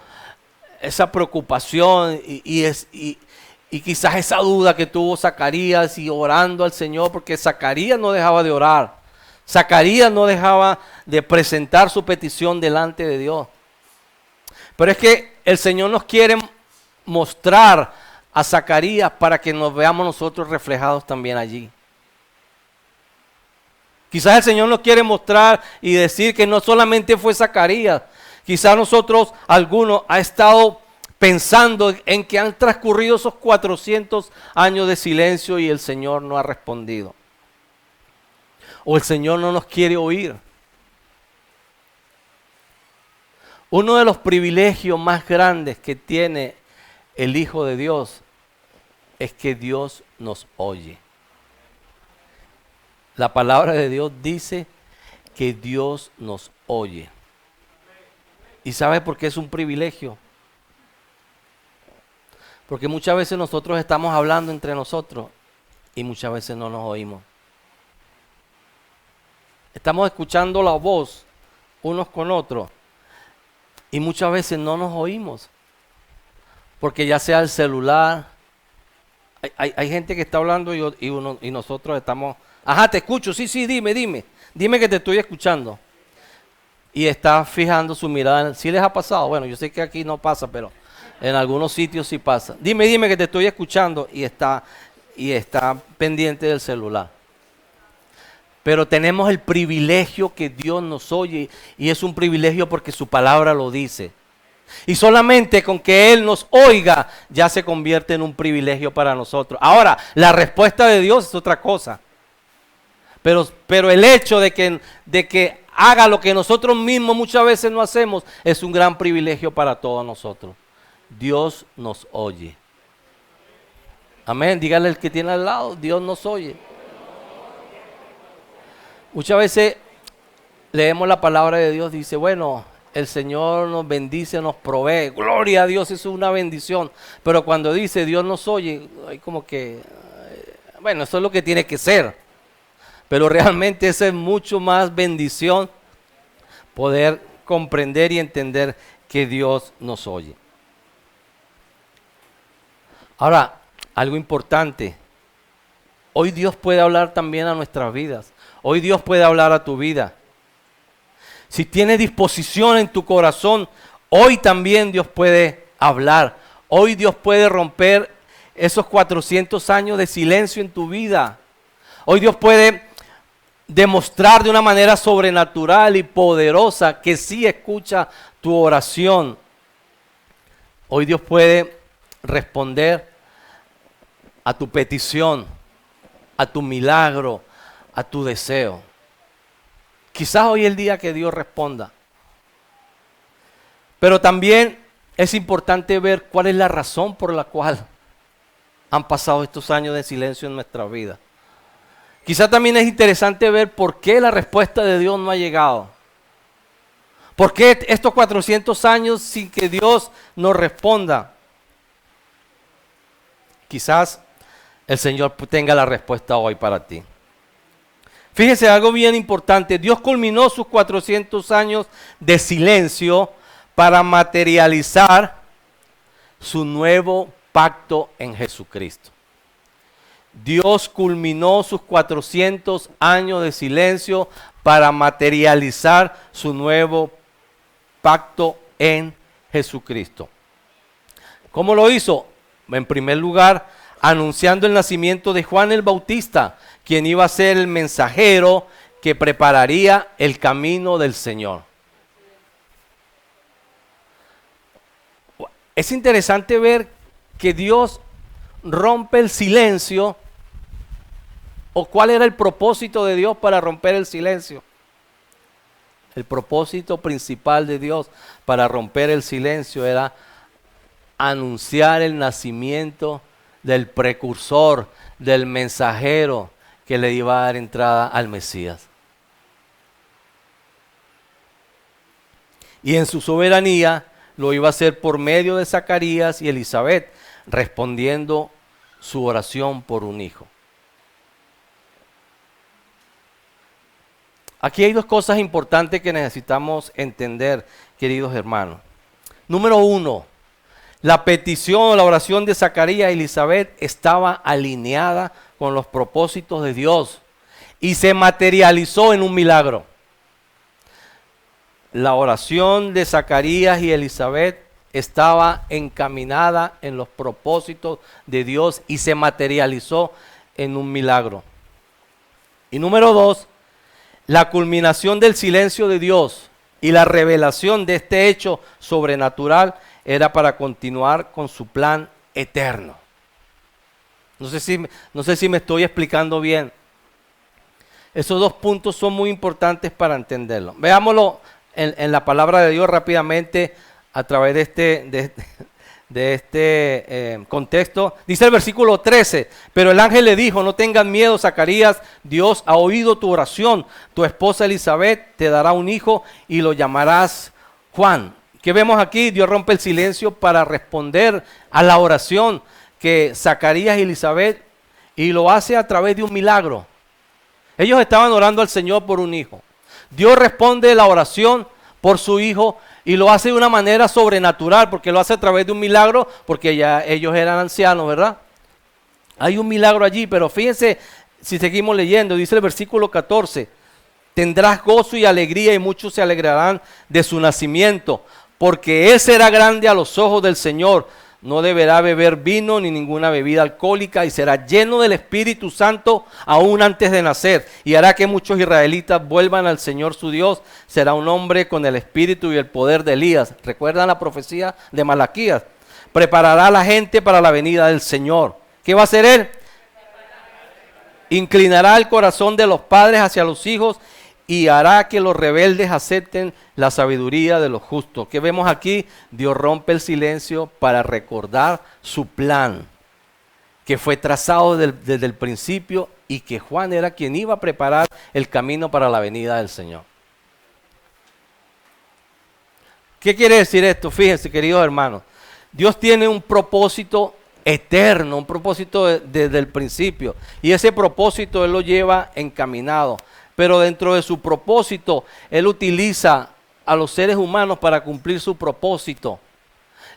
esa preocupación y quizás esa duda que tuvo Zacarías y orando al Señor, porque Zacarías no dejaba de orar. Zacarías no dejaba de presentar su petición delante de Dios. Pero es que el Señor nos quiere mostrar a Zacarías para que nos veamos nosotros reflejados también allí. Quizás el Señor nos quiere mostrar y decir que no solamente fue Zacarías. Quizás nosotros, algunos, ha estado pensando en que han transcurrido esos 400 años de silencio y el Señor no ha respondido. O el Señor no nos quiere oír. Uno de los privilegios más grandes que tiene el Hijo de Dios es que Dios nos oye. La palabra de Dios dice que Dios nos oye. ¿Y sabe por qué es un privilegio? Porque muchas veces nosotros estamos hablando entre nosotros y muchas veces no nos oímos. Estamos escuchando la voz unos con otros y muchas veces no nos oímos. Porque ya sea el celular, hay gente que está hablando y nosotros estamos, ajá, te escucho, sí, dime que te estoy escuchando. y está fijando su mirada. ¿Sí les ha pasado? Bueno, yo sé que aquí no pasa, pero en algunos sitios sí pasa. Dime que te estoy escuchando y está pendiente del celular. Pero tenemos el privilegio que Dios nos oye, y es un privilegio porque su palabra lo dice. Y solamente con que Él nos oiga ya se convierte en un privilegio para nosotros. Ahora, la respuesta de Dios es otra cosa. Pero el hecho de que haga lo que nosotros mismos muchas veces no hacemos es un gran privilegio para todos nosotros. Dios nos oye. Amén. Dígale al que tiene al lado, Dios nos oye. Muchas veces leemos la palabra de Dios, dice, bueno, el Señor nos bendice, nos provee. Gloria a Dios, eso es una bendición. Pero cuando dice Dios nos oye, hay como que, bueno, eso es lo que tiene que ser. Pero realmente eso es mucho más bendición, poder comprender y entender que Dios nos oye. Ahora, algo importante. Hoy Dios puede hablar también a nuestras vidas. Hoy Dios puede hablar a tu vida. Si tienes disposición en tu corazón, hoy también Dios puede hablar. Hoy Dios puede romper esos 400 años de silencio en tu vida. Hoy Dios puede demostrar de una manera sobrenatural y poderosa que sí escucha tu oración. Hoy Dios puede responder a tu petición, a tu milagro, a tu deseo. Quizás hoy es el día que Dios responda. Pero también es importante ver cuál es la razón por la cual han pasado estos años de silencio en nuestra vida. Quizás también es interesante ver por qué la respuesta de Dios no ha llegado. ¿Por qué estos 400 años sin que Dios nos responda? Quizás el Señor tenga la respuesta hoy para ti. Fíjese algo bien importante. Dios culminó sus 400 años de silencio para materializar su nuevo pacto en Jesucristo. Dios culminó sus 400 años de silencio para materializar su nuevo pacto en Jesucristo. ¿Cómo lo hizo? En primer lugar, anunciando el nacimiento de Juan el Bautista, quien iba a ser el mensajero que prepararía el camino del Señor. Es interesante ver que Dios rompe el silencio. ¿O cuál era el propósito de Dios para romper el silencio? El propósito principal de Dios para romper el silencio era anunciar el nacimiento del precursor, del mensajero que le iba a dar entrada al Mesías. Y en su soberanía lo iba a hacer por medio de Zacarías y Elizabeth, respondiendo su oración por un hijo. Aquí hay dos cosas importantes que necesitamos entender, queridos hermanos. Número uno, la petición o la oración de Zacarías y Elizabeth estaba alineada con los propósitos de Dios y se materializó en un milagro. La oración de Zacarías y Elizabeth estaba encaminada en los propósitos de Dios y se materializó en un milagro. Y número dos, la culminación del silencio de Dios y la revelación de este hecho sobrenatural era para continuar con su plan eterno. No sé si me estoy explicando bien. Esos dos puntos son muy importantes para entenderlo. Veámoslo en la palabra de Dios rápidamente a través de este contexto. Dice el versículo 13, pero el ángel le dijo, no tengan miedo, Zacarías, Dios ha oído tu oración, tu esposa Elizabeth te dará un hijo y lo llamarás Juan. ¿Qué vemos aquí? Dios rompe el silencio para responder a la oración que Zacarías y Elizabeth, y lo hace a través de un milagro. Ellos estaban orando al Señor por un hijo. Dios responde la oración por su hijo y lo hace de una manera sobrenatural, porque lo hace a través de un milagro, porque ya ellos eran ancianos, ¿verdad? Hay un milagro allí, pero fíjense, si seguimos leyendo, dice el versículo 14, Tendrás gozo y alegría y muchos se alegrarán de su nacimiento, porque él será grande a los ojos del Señor. No deberá beber vino ni ninguna bebida alcohólica y será lleno del Espíritu Santo aún antes de nacer. Y hará que muchos israelitas vuelvan al Señor su Dios. Será un hombre con el espíritu y el poder de Elías. ¿Recuerdan la profecía de Malaquías? Preparará a la gente para la venida del Señor. ¿Qué va a hacer él? Inclinará el corazón de los padres hacia los hijos y hará que los rebeldes acepten la sabiduría de los justos. ¿Qué vemos aquí? Dios rompe el silencio para recordar su plan, que fue trazado desde el principio y que Juan era quien iba a preparar el camino para la venida del Señor. ¿Qué quiere decir esto? Fíjense, queridos hermanos, Dios tiene un propósito eterno, un propósito desde el principio, y ese propósito Él lo lleva encaminado. Pero dentro de su propósito, Él utiliza a los seres humanos para cumplir su propósito.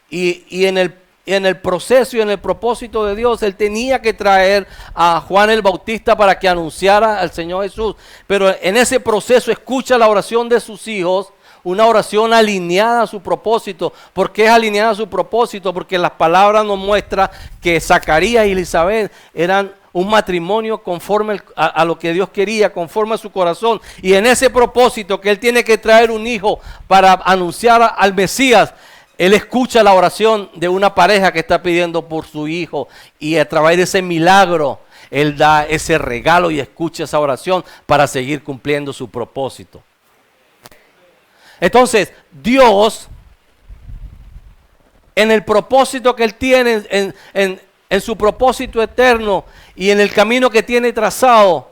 Y en el proceso y en el propósito de Dios, Él tenía que traer a Juan el Bautista para que anunciara al Señor Jesús. Pero en ese proceso escucha la oración de sus hijos, una oración alineada a su propósito. ¿Por qué es alineada a su propósito? Porque las palabras nos muestran que Zacarías y Elizabeth eran un matrimonio conforme a lo que Dios quería, conforme a su corazón. Y en ese propósito que Él tiene que traer un hijo para anunciar al Mesías, Él escucha la oración de una pareja que está pidiendo por su hijo. Y a través de ese milagro, Él da ese regalo y escucha esa oración para seguir cumpliendo su propósito. Entonces, Dios, en el propósito que Él tiene, en su propósito eterno y en el camino que tiene trazado,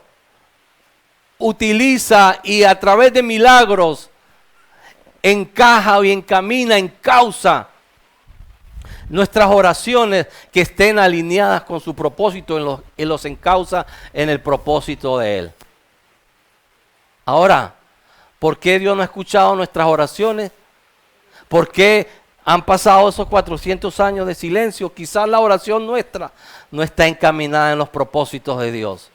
utiliza y a través de milagros encaja y encamina, encausa nuestras oraciones que estén alineadas con su propósito, y los encausa en el propósito de Él. Ahora, ¿por qué Dios no ha escuchado nuestras oraciones? ¿Por qué han pasado esos 400 años de silencio? Quizás la oración nuestra no está encaminada en los propósitos de Dios.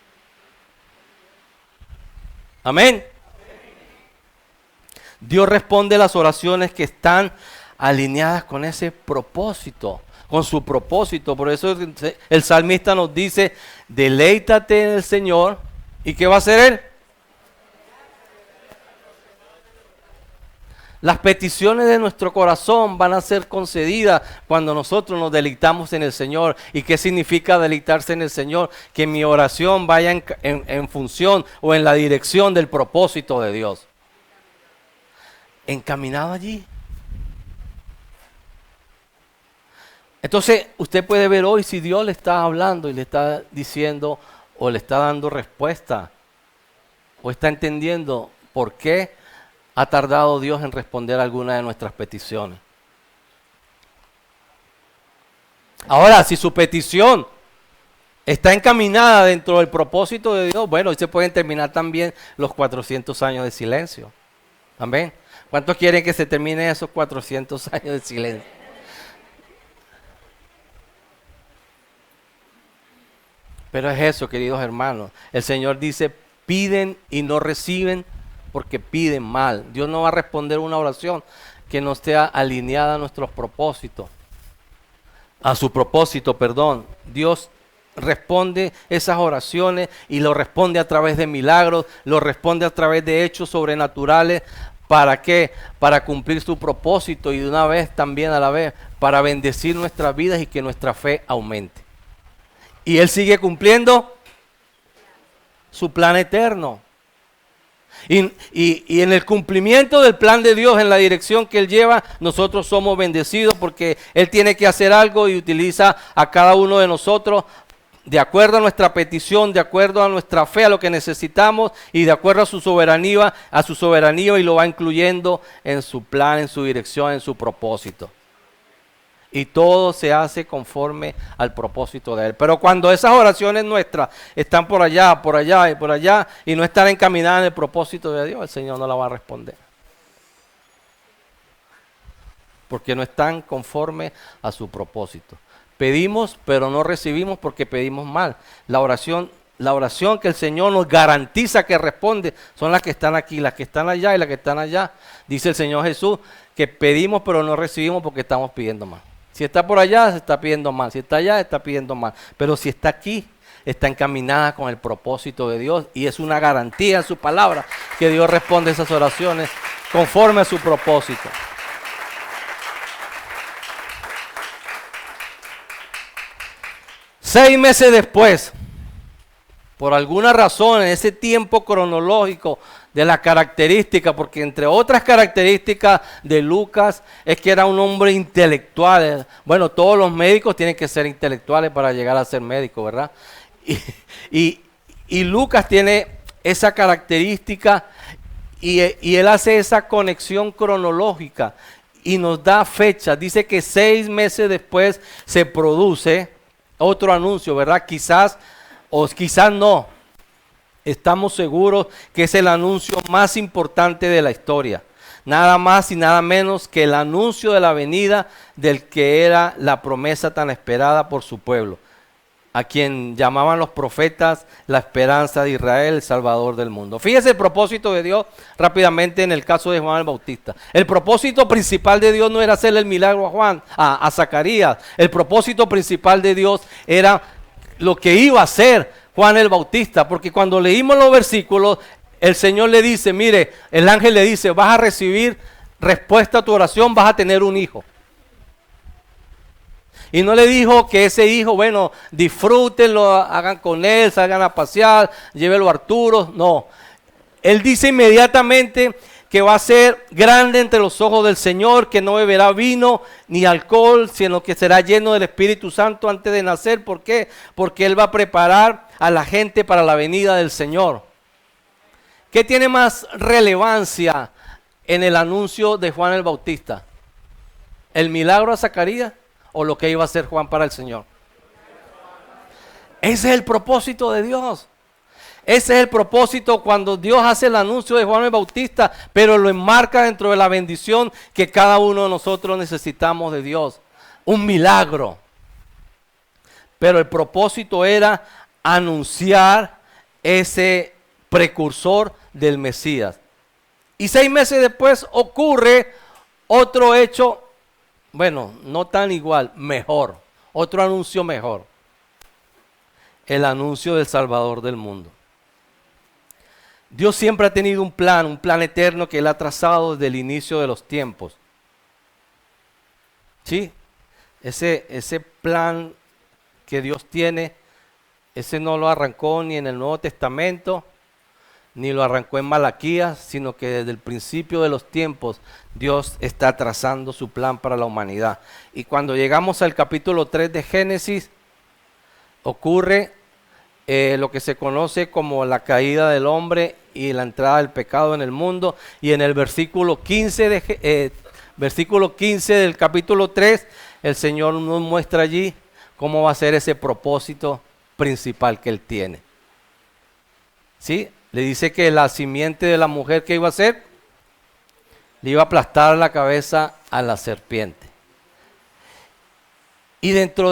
Amén. Dios responde las oraciones que están alineadas con ese propósito, con su propósito. Por eso el salmista nos dice, deleítate en el Señor. ¿Y qué va a hacer Él? Las peticiones de nuestro corazón van a ser concedidas cuando nosotros nos deleitamos en el Señor. ¿Y qué significa deleitarse en el Señor? Que mi oración vaya en función o en la dirección del propósito de Dios. Encaminado allí. Entonces, usted puede ver hoy si Dios le está hablando y le está diciendo o le está dando respuesta o está entendiendo por qué ha tardado Dios en responder alguna de nuestras peticiones. Ahora, si su petición está encaminada dentro del propósito de Dios, bueno, hoy se pueden terminar también los 400 años de silencio. Amén. ¿Cuántos quieren que se terminen esos 400 años de silencio? Pero es eso, queridos hermanos. El Señor dice, piden y no reciben porque piden mal. Dios no va a responder una oración que no esté alineada a nuestros propósitos. A su propósito, perdón. Dios responde esas oraciones y lo responde a través de milagros, lo responde a través de hechos sobrenaturales. ¿Para qué? Para cumplir su propósito y de una vez también a la vez para bendecir nuestras vidas y que nuestra fe aumente. Y Él sigue cumpliendo su plan eterno. Y en el cumplimiento del plan de Dios, en la dirección que Él lleva, nosotros somos bendecidos porque Él tiene que hacer algo y utiliza a cada uno de nosotros de acuerdo a nuestra petición, de acuerdo a nuestra fe, a lo que necesitamos y de acuerdo a su soberanía y lo va incluyendo en su plan, en su dirección, en su propósito. Y todo se hace conforme al propósito de Él. Pero cuando esas oraciones nuestras están por allá y por allá y no están encaminadas en el propósito de Dios, el Señor no la va a responder. Porque no están conforme a su propósito. Pedimos, pero no recibimos porque pedimos mal. La oración la oración que el Señor nos garantiza que responde son las que están aquí, las que están allá y las que están allá. Dice el Señor Jesús que pedimos pero no recibimos porque estamos pidiendo mal. Si está por allá, se está pidiendo mal. Si está allá, está pidiendo mal. Pero si está aquí, está encaminada con el propósito de Dios y es una garantía en su palabra que Dios responde esas oraciones conforme a su propósito. Seis meses después, por alguna razón en ese tiempo cronológico de la característica, porque entre otras características de Lucas es que era un hombre intelectual. Bueno, todos los médicos tienen que ser intelectuales para llegar a ser médicos, ¿verdad? Y Lucas tiene esa característica y él hace esa conexión cronológica y nos da fecha. Dice que 6 meses después se produce otro anuncio, ¿verdad? Quizás o quizás no. Estamos seguros que es el anuncio más importante de la historia. Nada más y nada menos que el anuncio de la venida del que era la promesa tan esperada por su pueblo, a quien llamaban los profetas la esperanza de Israel, el Salvador del mundo. Fíjese el propósito de Dios rápidamente en el caso de Juan el Bautista. El propósito principal de Dios no era hacerle el milagro a Zacarías. El propósito principal de Dios era lo que iba a hacer Juan el Bautista, porque cuando leímos los versículos, el Señor le dice, mire, el ángel le dice, vas a recibir respuesta a tu oración, vas a tener un hijo. Y no le dijo que ese hijo, bueno, disfrútenlo, hagan con él, salgan a pasear, llévelo a Arturo. No, él dice inmediatamente que va a ser grande entre los ojos del Señor, que no beberá vino ni alcohol, sino que será lleno del Espíritu Santo antes de nacer. ¿Por qué? Porque él va a preparar a la gente para la venida del Señor. ¿Qué tiene más relevancia en el anuncio de Juan el Bautista? ¿El milagro a Zacarías o lo que iba a hacer Juan para el Señor? Ese es el propósito de Dios. Ese es el propósito cuando Dios hace el anuncio de Juan el Bautista, pero lo enmarca dentro de la bendición que cada uno de nosotros necesitamos de Dios. Un milagro. Pero el propósito era anunciar ese precursor del Mesías. Y 6 meses después ocurre otro hecho, bueno, no tan igual, mejor. Otro anuncio mejor. El anuncio del Salvador del mundo. Dios siempre ha tenido un plan eterno que Él ha trazado desde el inicio de los tiempos. ¿Sí? Ese plan que Dios tiene, ese no lo arrancó ni en el Nuevo Testamento, ni lo arrancó en Malaquías, sino que desde el principio de los tiempos Dios está trazando su plan para la humanidad. Y cuando llegamos al capítulo 3 de Génesis, ocurre lo que se conoce como la caída del hombre y la entrada del pecado en el mundo. Y en el versículo 15 del capítulo 3, el Señor nos muestra allí cómo va a ser ese propósito principal que Él tiene. ¿Sí? Le dice que la simiente de la mujer que iba a hacer, le iba a aplastar la cabeza a la serpiente. Y dentro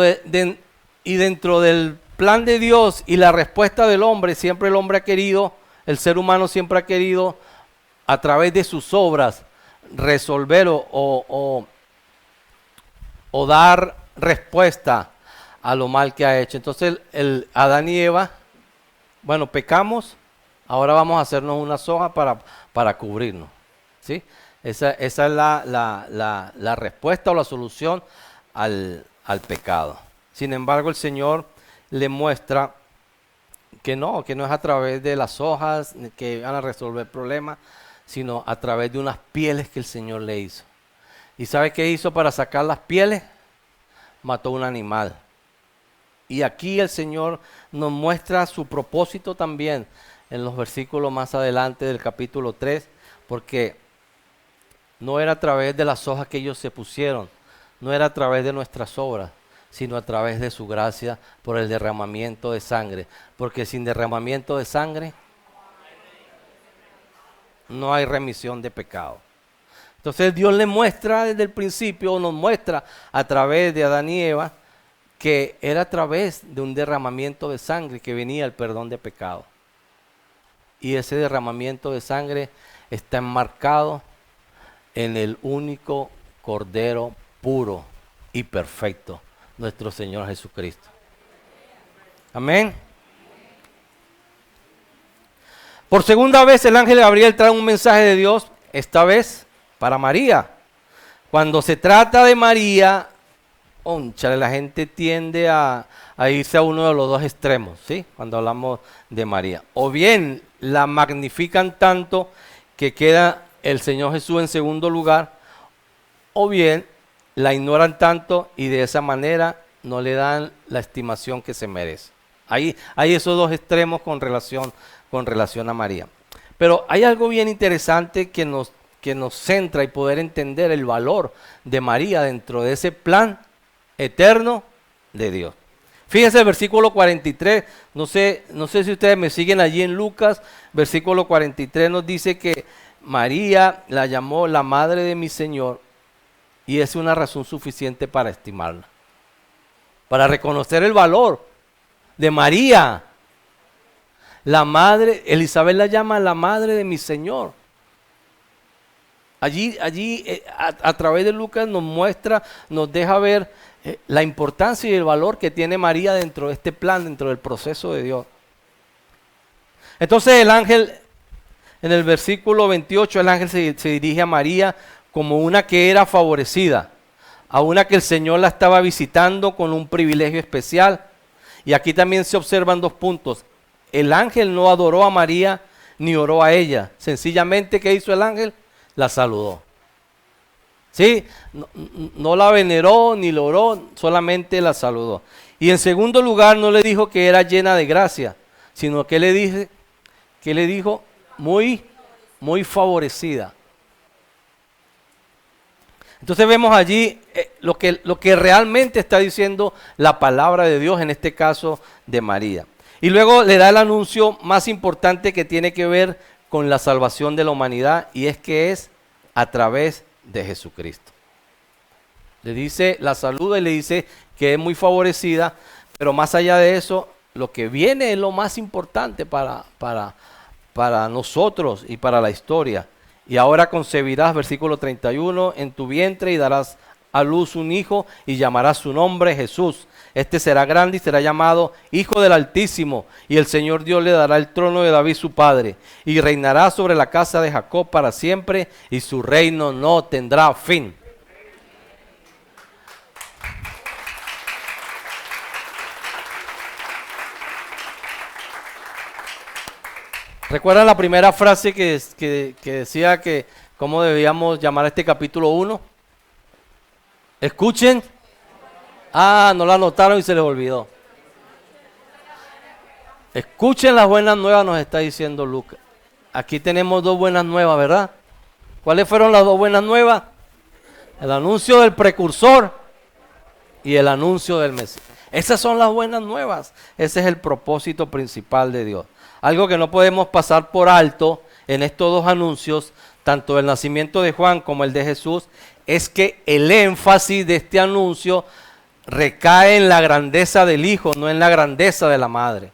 del plan de Dios y la respuesta del hombre, siempre el hombre ha querido, el ser humano siempre ha querido, a través de sus obras, resolver o dar respuesta a lo mal que ha hecho. Entonces Adán y Eva, bueno, pecamos, ahora vamos a hacernos una soga para cubrirnos. ¿Sí? Esa es la respuesta o la solución al pecado. Sin embargo, el Señor le muestra que no es a través de las hojas que van a resolver problemas, sino a través de unas pieles que el Señor le hizo. ¿Y sabe qué hizo para sacar las pieles? Mató un animal. Y aquí el Señor nos muestra su propósito también en los versículos más adelante del capítulo 3, porque no era a través de las hojas que ellos se pusieron, no era a través de nuestras obras, sino a través de su gracia por el derramamiento de sangre. Porque sin derramamiento de sangre no hay remisión de pecado. Entonces Dios le muestra desde el principio, nos muestra a través de Adán y Eva, que era a través de un derramamiento de sangre que venía el perdón de pecado. Y ese derramamiento de sangre está enmarcado en el único Cordero puro y perfecto, nuestro Señor Jesucristo. Amén. Por segunda vez el ángel Gabriel trae un mensaje de Dios, esta vez para María. Cuando se trata de María, la gente tiende a irse a uno de los dos extremos, ¿sí? Cuando hablamos de María. O bien la magnifican tanto que queda el Señor Jesús en segundo lugar, o bien la ignoran tanto y de esa manera no le dan la estimación que se merece. Hay esos dos extremos con relación a María. Pero hay algo bien interesante que nos centra y poder entender el valor de María dentro de ese plan eterno de Dios. Fíjense el versículo 43, no sé si ustedes me siguen allí en Lucas, versículo 43 nos dice que María la llamó la madre de mi Señor y es una razón suficiente para estimarla, para reconocer el valor de María. La madre, Elizabeth la llama la madre de mi Señor. Allí a través de Lucas nos muestra, nos deja ver la importancia y el valor que tiene María dentro de este plan, dentro del proceso de Dios. Entonces el ángel, en el versículo 28, el ángel se dirige a María como una que era favorecida, a una que el Señor la estaba visitando con un privilegio especial. Y aquí también se observan dos puntos. El ángel no adoró a María ni oró a ella. Sencillamente, ¿qué hizo el ángel? La saludó. ¿Sí? No la veneró ni la oró, solamente la saludó. Y en segundo lugar, no le dijo que era llena de gracia, sino que le dijo muy, muy favorecida. Entonces vemos allí lo que realmente está diciendo la palabra de Dios, en este caso de María. Y luego le da el anuncio más importante que tiene que ver con la salvación de la humanidad, y es que es a través de Jesucristo. Le dice, la saluda y le dice que es muy favorecida, pero más allá de eso, lo que viene es lo más importante para nosotros y para la historia. Y ahora concebirás, versículo 31, en tu vientre y darás a luz un hijo y llamarás su nombre Jesús. Este será grande y será llamado Hijo del Altísimo, y el Señor Dios le dará el trono de David su padre, y reinará sobre la casa de Jacob para siempre, y su reino no tendrá fin. ¿Recuerdan la primera frase que decía que cómo debíamos llamar a este capítulo 1? Escuchen. No la anotaron y se les olvidó. Escuchen las buenas nuevas, nos está diciendo Lucas. Aquí tenemos dos buenas nuevas, ¿verdad? ¿Cuáles fueron las dos buenas nuevas? El anuncio del precursor y el anuncio del Mesías. Esas son las buenas nuevas. Ese es el propósito principal de Dios. Algo que no podemos pasar por alto en estos dos anuncios, tanto el nacimiento de Juan como el de Jesús, es que el énfasis de este anuncio recae en la grandeza del Hijo, no en la grandeza de la Madre.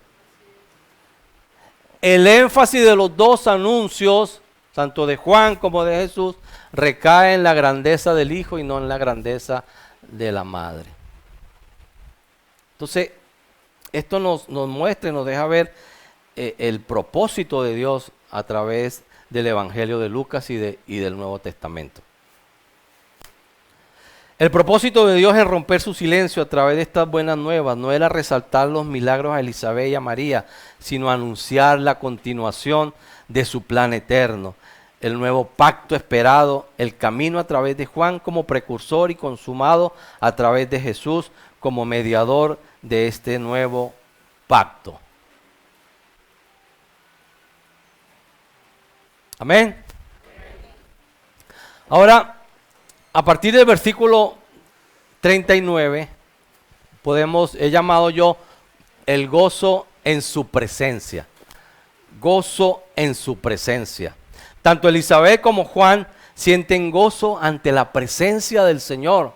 El énfasis de los dos anuncios, tanto de Juan como de Jesús, recae en la grandeza del Hijo y no en la grandeza de la Madre. Entonces, esto nos muestra y nos deja ver el propósito de Dios a través del Evangelio de Lucas y del Nuevo Testamento. El propósito de Dios en romper su silencio a través de estas buenas nuevas no era resaltar los milagros a Elizabeth y a María, sino anunciar la continuación de su plan eterno, el nuevo pacto esperado, el camino a través de Juan como precursor y consumado a través de Jesús como mediador de este nuevo pacto. Amén. Ahora, a partir del versículo 39, he llamado yo el gozo en su presencia. Gozo en su presencia. Tanto Elizabeth como Juan sienten gozo ante la presencia del Señor.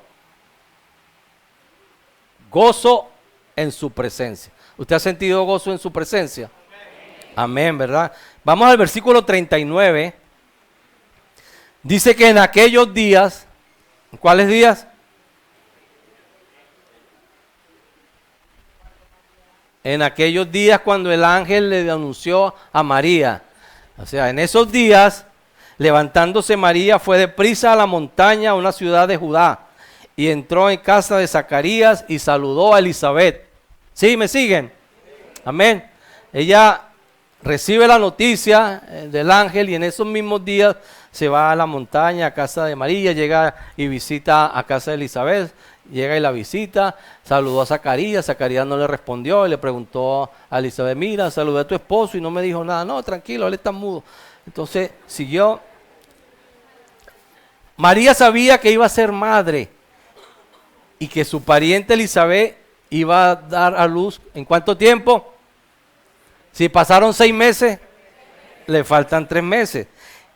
Gozo en su presencia. ¿Usted ha sentido gozo en su presencia? Amén, ¿verdad? Vamos al versículo 39. Dice que en aquellos días, ¿cuáles días? En aquellos días cuando el ángel le anunció a María. O sea, en esos días, levantándose María, fue deprisa a la montaña, a una ciudad de Judá, y entró en casa de Zacarías y saludó a Elizabeth. ¿Sí? ¿Me siguen? Amén. Ella recibe la noticia del ángel y en esos mismos días se va a la montaña, a casa de María, llega y visita a casa de Elizabeth, llega y la visita, saludó a Zacarías, Zacarías no le respondió y le preguntó a Elizabeth, mira, saludé a tu esposo y no me dijo nada, no, tranquilo, él está mudo. Entonces siguió. María sabía que iba a ser madre y que su pariente Elizabeth iba a dar a luz, ¿en cuánto tiempo? Si pasaron 6 meses, le faltan 3 meses.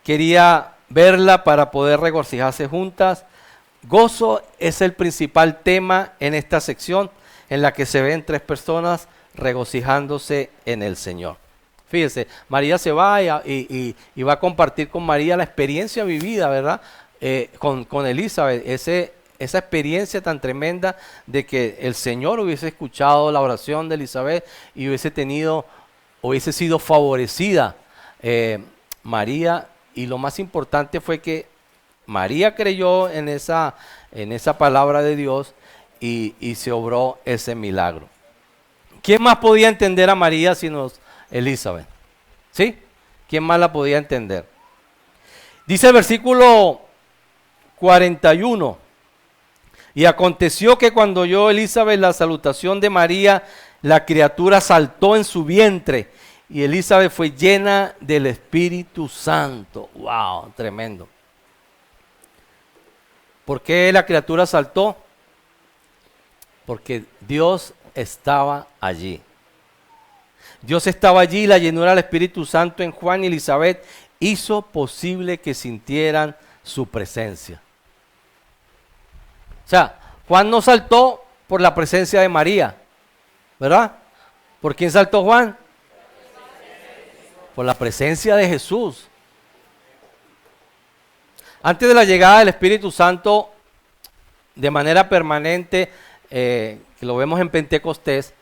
Quería verla para poder regocijarse juntas. Gozo es el principal tema en esta sección en la que se ven 3 personas regocijándose en el Señor. Fíjese, María se va y va a compartir con María la experiencia vivida, ¿verdad? Con Elizabeth, esa experiencia tan tremenda de que el Señor hubiese escuchado la oración de Elizabeth y hubiese sido favorecida María, y lo más importante fue que María creyó en esa palabra de Dios y se obró ese milagro. ¿Quién más podía entender a María sino Elizabeth? ¿Sí? ¿Quién más la podía entender? Dice el versículo 41. Y aconteció que cuando oyó Elizabeth la salutación de María, la criatura saltó en su vientre y Elizabeth fue llena del Espíritu Santo. ¡Wow! Tremendo. ¿Por qué la criatura saltó? Porque Dios estaba allí. Dios estaba allí, la llenura del Espíritu Santo en Juan y Elizabeth hizo posible que sintieran su presencia. O sea, Juan no saltó por la presencia de María, ¿verdad? ¿Por quién saltó Juan? Por la presencia de Jesús. Antes de la llegada del Espíritu Santo, de manera permanente, que lo vemos en Pentecostés,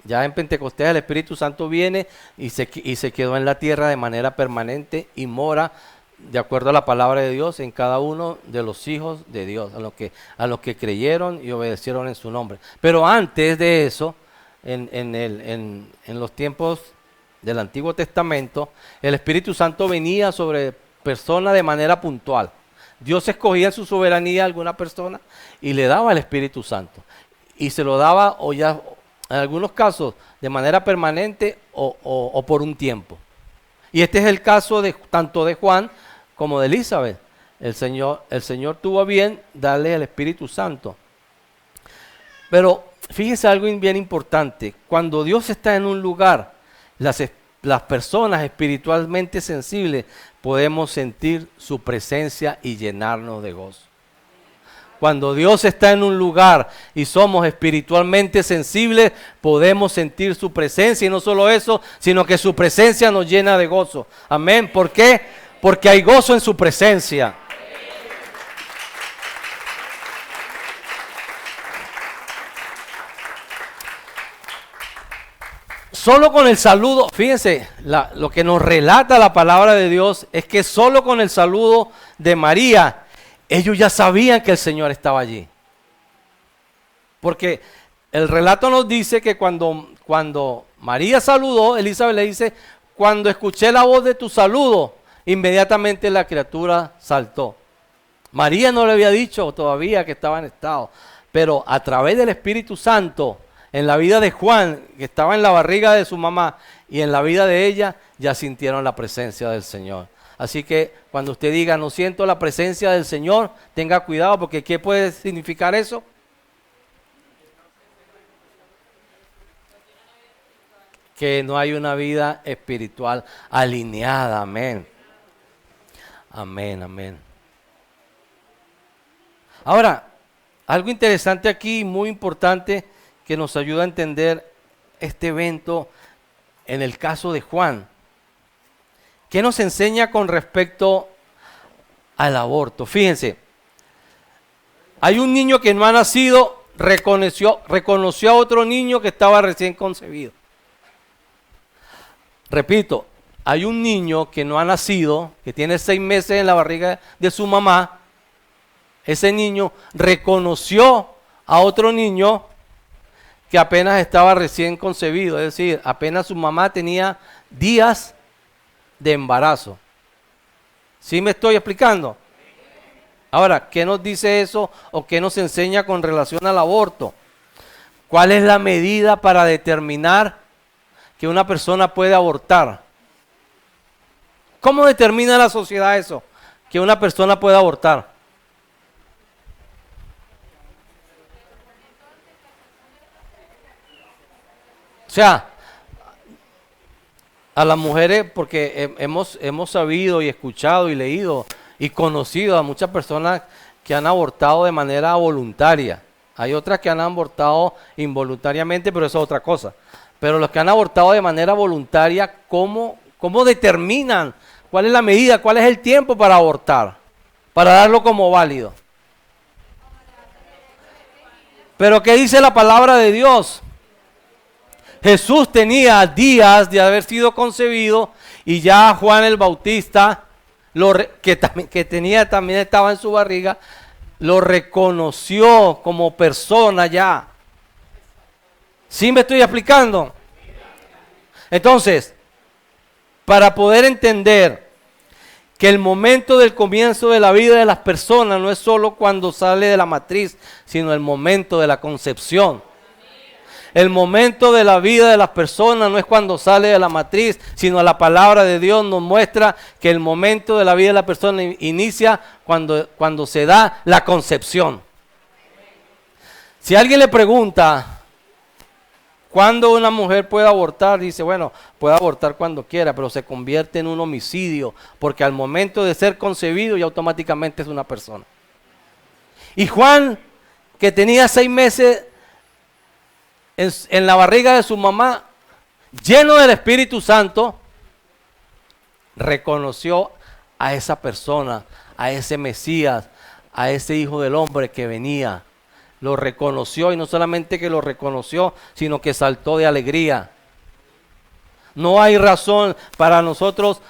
ya en Pentecostés el Espíritu Santo viene y se quedó en la tierra de manera permanente y mora de acuerdo a la palabra de Dios en cada uno de los hijos de Dios, a los que creyeron y obedecieron en su nombre. Pero antes de eso, en los tiempos del Antiguo Testamento, el Espíritu Santo venía sobre personas de manera puntual. Dios escogía en su soberanía a alguna persona y le daba el Espíritu Santo. Y se lo daba, o ya en algunos casos, de manera permanente o por un tiempo. Y este es el caso tanto de Juan como de Elizabeth. El Señor tuvo a bien darle el Espíritu Santo. Pero fíjese algo bien importante. Cuando Dios está en un lugar, las personas espiritualmente sensibles podemos sentir su presencia y llenarnos de gozo. Cuando Dios está en un lugar y somos espiritualmente sensibles, podemos sentir su presencia y no solo eso, sino que su presencia nos llena de gozo. Amén. ¿Por qué? Porque hay gozo en su presencia. Solo con el saludo, fíjense, lo que nos relata la palabra de Dios es que solo con el saludo de María, ellos ya sabían que el Señor estaba allí. Porque el relato nos dice que cuando María saludó, Elizabeth le dice, cuando escuché la voz de tu saludo, inmediatamente la criatura saltó. María no le había dicho todavía que estaba en estado, pero a través del Espíritu Santo, en la vida de Juan, que estaba en la barriga de su mamá, y en la vida de ella, ya sintieron la presencia del Señor. Así que cuando usted diga, no siento la presencia del Señor, tenga cuidado, porque ¿qué puede significar eso? Que no hay una vida espiritual alineada. Amén. Amén, amén. Ahora, algo interesante aquí, muy importante, que nos ayuda a entender este evento en el caso de Juan. ¿Qué nos enseña con respecto al aborto? Fíjense, hay un niño que no ha nacido, reconoció a otro niño que estaba recién concebido. Repito, hay un niño que no ha nacido, que tiene 6 meses en la barriga de su mamá. Ese niño reconoció a otro niño que apenas estaba recién concebido, es decir, apenas su mamá tenía días de embarazo. ¿Sí me estoy explicando? Ahora, ¿qué nos dice eso o qué nos enseña con relación al aborto? ¿Cuál es la medida para determinar que una persona puede abortar? ¿Cómo determina la sociedad eso? Que una persona pueda abortar. O sea, a las mujeres, porque hemos sabido y escuchado y leído y conocido a muchas personas que han abortado de manera voluntaria. Hay otras que han abortado involuntariamente, pero eso es otra cosa. Pero los que han abortado de manera voluntaria, ¿cómo determinan cuál es la medida, cuál es el tiempo para abortar? Para darlo como válido. Pero ¿qué dice la palabra de Dios? Jesús tenía días de haber sido concebido y ya Juan el Bautista, que también estaba en su barriga, lo reconoció como persona ya. ¿Sí me estoy explicando? Entonces, para poder entender que el momento del comienzo de la vida de las personas no es solo cuando sale de la matriz, sino el momento de la concepción. El momento de la vida de las personas no es cuando sale de la matriz, sino la palabra de Dios nos muestra que el momento de la vida de la persona inicia cuando se da la concepción. Si alguien le pregunta cuándo una mujer puede abortar, dice, bueno, puede abortar cuando quiera, pero se convierte en un homicidio, porque al momento de ser concebido ya automáticamente es una persona. Y Juan, que tenía 6 meses en la barriga de su mamá, lleno del Espíritu Santo, reconoció a esa persona, a ese Mesías, a ese Hijo del Hombre que venía. Lo reconoció, y no solamente que lo reconoció, sino que saltó de alegría. No hay razón para nosotros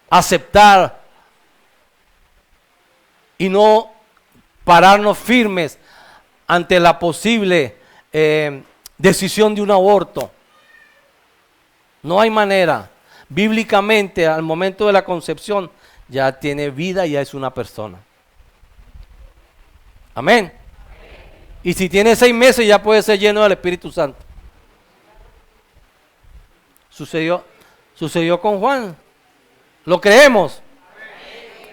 aceptar y no pararnos firmes ante la posible decisión de un aborto. No hay manera. Bíblicamente, al momento de la concepción, ya tiene vida y ya es una persona. Amén. Y si tiene 6 meses, ya puede ser lleno del Espíritu Santo. Sucedió con Juan. ¿Lo creemos?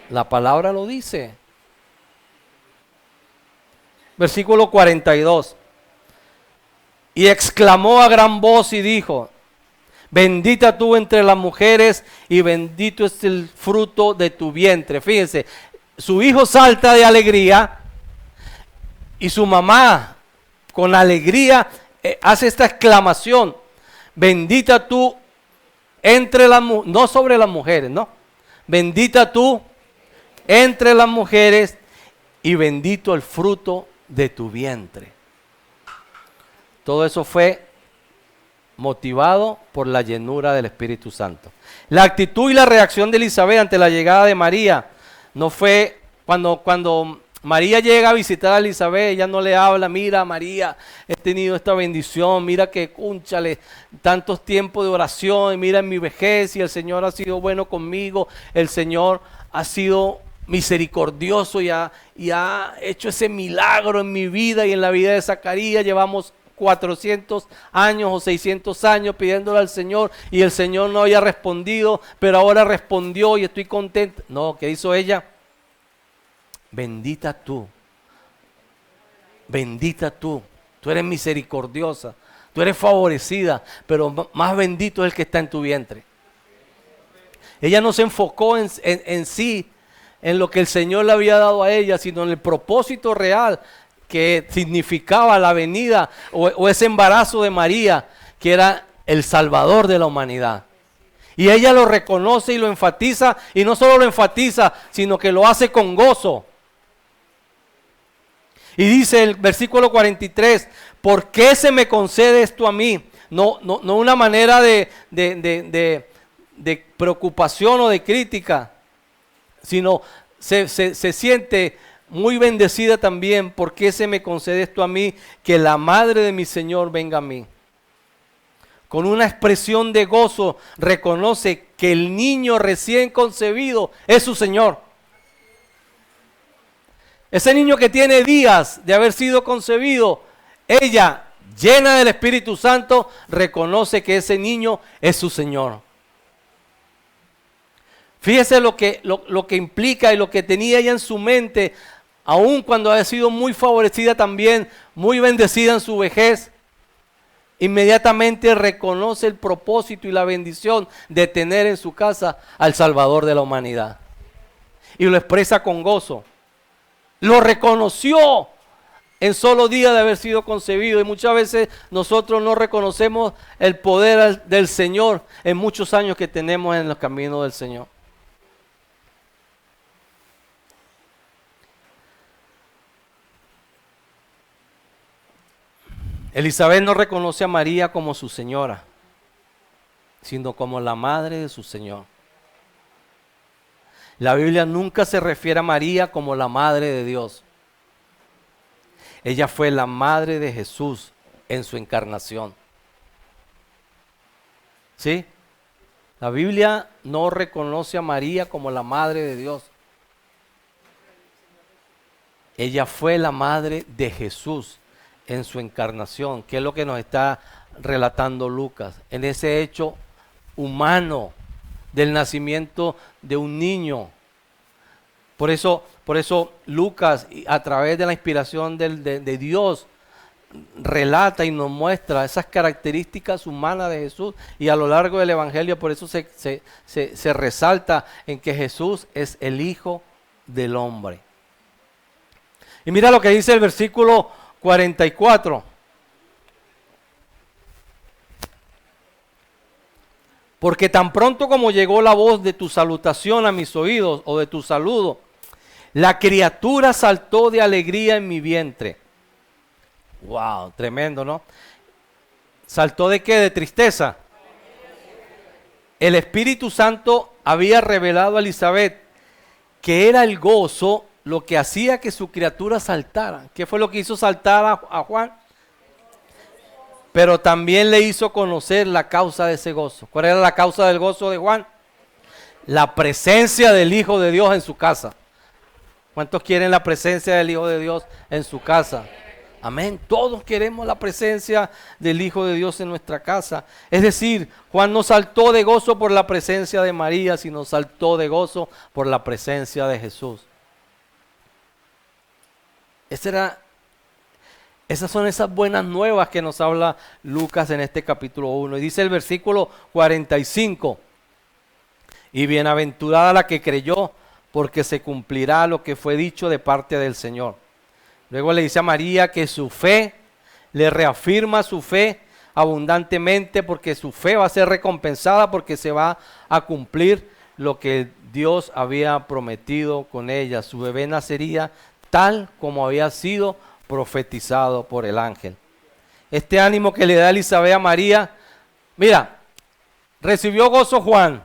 La palabra lo dice. Versículo 42. Y exclamó a gran voz y dijo: bendita tú entre las mujeres y bendito es el fruto de tu vientre. Fíjense, su hijo salta de alegría y su mamá con alegría hace esta exclamación: bendita tú entre las mujeres, no sobre las mujeres, no. Bendita tú entre las mujeres y bendito el fruto de tu vientre. Todo eso fue motivado por la llenura del Espíritu Santo. La actitud y la reacción de Elizabeth ante la llegada de María no fue cuando María llega a visitar a Elizabeth, ella no le habla: mira María, he tenido esta bendición, mira que cúnchale, tantos tiempos de oración, mira en mi vejez y el Señor ha sido bueno conmigo, el Señor ha sido misericordioso y ha hecho ese milagro en mi vida y en la vida de Zacarías. Llevamos 400 años o 600 años pidiéndole al Señor y el Señor no había respondido, pero ahora respondió y estoy contenta. No, ¿qué hizo ella? Bendita tú, tú eres misericordiosa, tú eres favorecida, pero más bendito es el que está en tu vientre. Ella no se enfocó en sí, en lo que el Señor le había dado a ella, sino en el propósito real que significaba la venida o ese embarazo de María, que era el Salvador de la humanidad. Y ella lo reconoce y lo enfatiza, y no solo lo enfatiza, sino que lo hace con gozo. Y dice el versículo 43, ¿por qué se me concede esto a mí? No una manera de preocupación o de crítica, sino se siente muy bendecida también. ¿Por qué se me concede esto a mí? Que la madre de mi Señor venga a mí. Con una expresión de gozo reconoce que el niño recién concebido es su Señor. Ese niño que tiene días de haber sido concebido, ella, llena del Espíritu Santo, reconoce que ese niño es su Señor. Fíjese lo que implica y lo que tenía ella en su mente, aun cuando ha sido muy favorecida también, muy bendecida en su vejez. Inmediatamente reconoce el propósito y la bendición de tener en su casa al Salvador de la humanidad. Y lo expresa con gozo. Lo reconoció en solo día de haber sido concebido. Y muchas veces nosotros no reconocemos el poder del Señor en muchos años que tenemos en los caminos del Señor. Elizabeth no reconoce a María como su señora, sino como la madre de su Señor. La Biblia nunca se refiere a María como la madre de Dios. Ella fue la madre de Jesús en su encarnación. ¿Sí? La Biblia no reconoce a María como la madre de Dios. Ella fue la madre de Jesús en su encarnación, que es lo que nos está relatando Lucas, en ese hecho humano del nacimiento de un niño. Por eso Lucas, a través de la inspiración de Dios, relata y nos muestra esas características humanas de Jesús, y a lo largo del Evangelio por eso se resalta en que Jesús es el Hijo del Hombre. Y mira lo que dice el versículo 44. Porque tan pronto como llegó la voz de tu salutación a mis oídos, o de tu saludo, la criatura saltó de alegría en mi vientre. Wow, tremendo, ¿no? ¿Saltó de qué? ¿De tristeza? El Espíritu Santo había revelado a Elizabeth que era el gozo lo que hacía que su criatura saltara. ¿Qué fue lo que hizo saltar a Juan? Pero también le hizo conocer la causa de ese gozo. ¿Cuál era la causa del gozo de Juan? La presencia del Hijo de Dios en su casa. ¿Cuántos quieren la presencia del Hijo de Dios en su casa? Amén. Todos queremos la presencia del Hijo de Dios en nuestra casa. Es decir, Juan no saltó de gozo por la presencia de María, sino saltó de gozo por la presencia de Jesús. Esas son esas buenas nuevas que nos habla Lucas en este capítulo 1. Y dice el versículo 45. Y bienaventurada la que creyó, porque se cumplirá lo que fue dicho de parte del Señor. Luego le dice a María que su fe, le reafirma su fe abundantemente, porque su fe va a ser recompensada, porque se va a cumplir lo que Dios había prometido con ella. Su bebé nacería tal como había sido profetizado por el ángel. Este ánimo que le da Elizabeth a María, mira, recibió gozo Juan,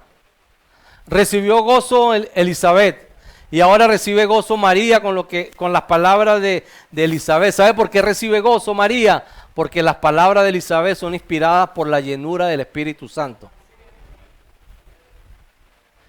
recibió gozo Elizabeth, y ahora recibe gozo María con las palabras de Elizabeth. ¿Sabe por qué recibe gozo María? Porque las palabras de Elizabeth son inspiradas por la llenura del Espíritu Santo.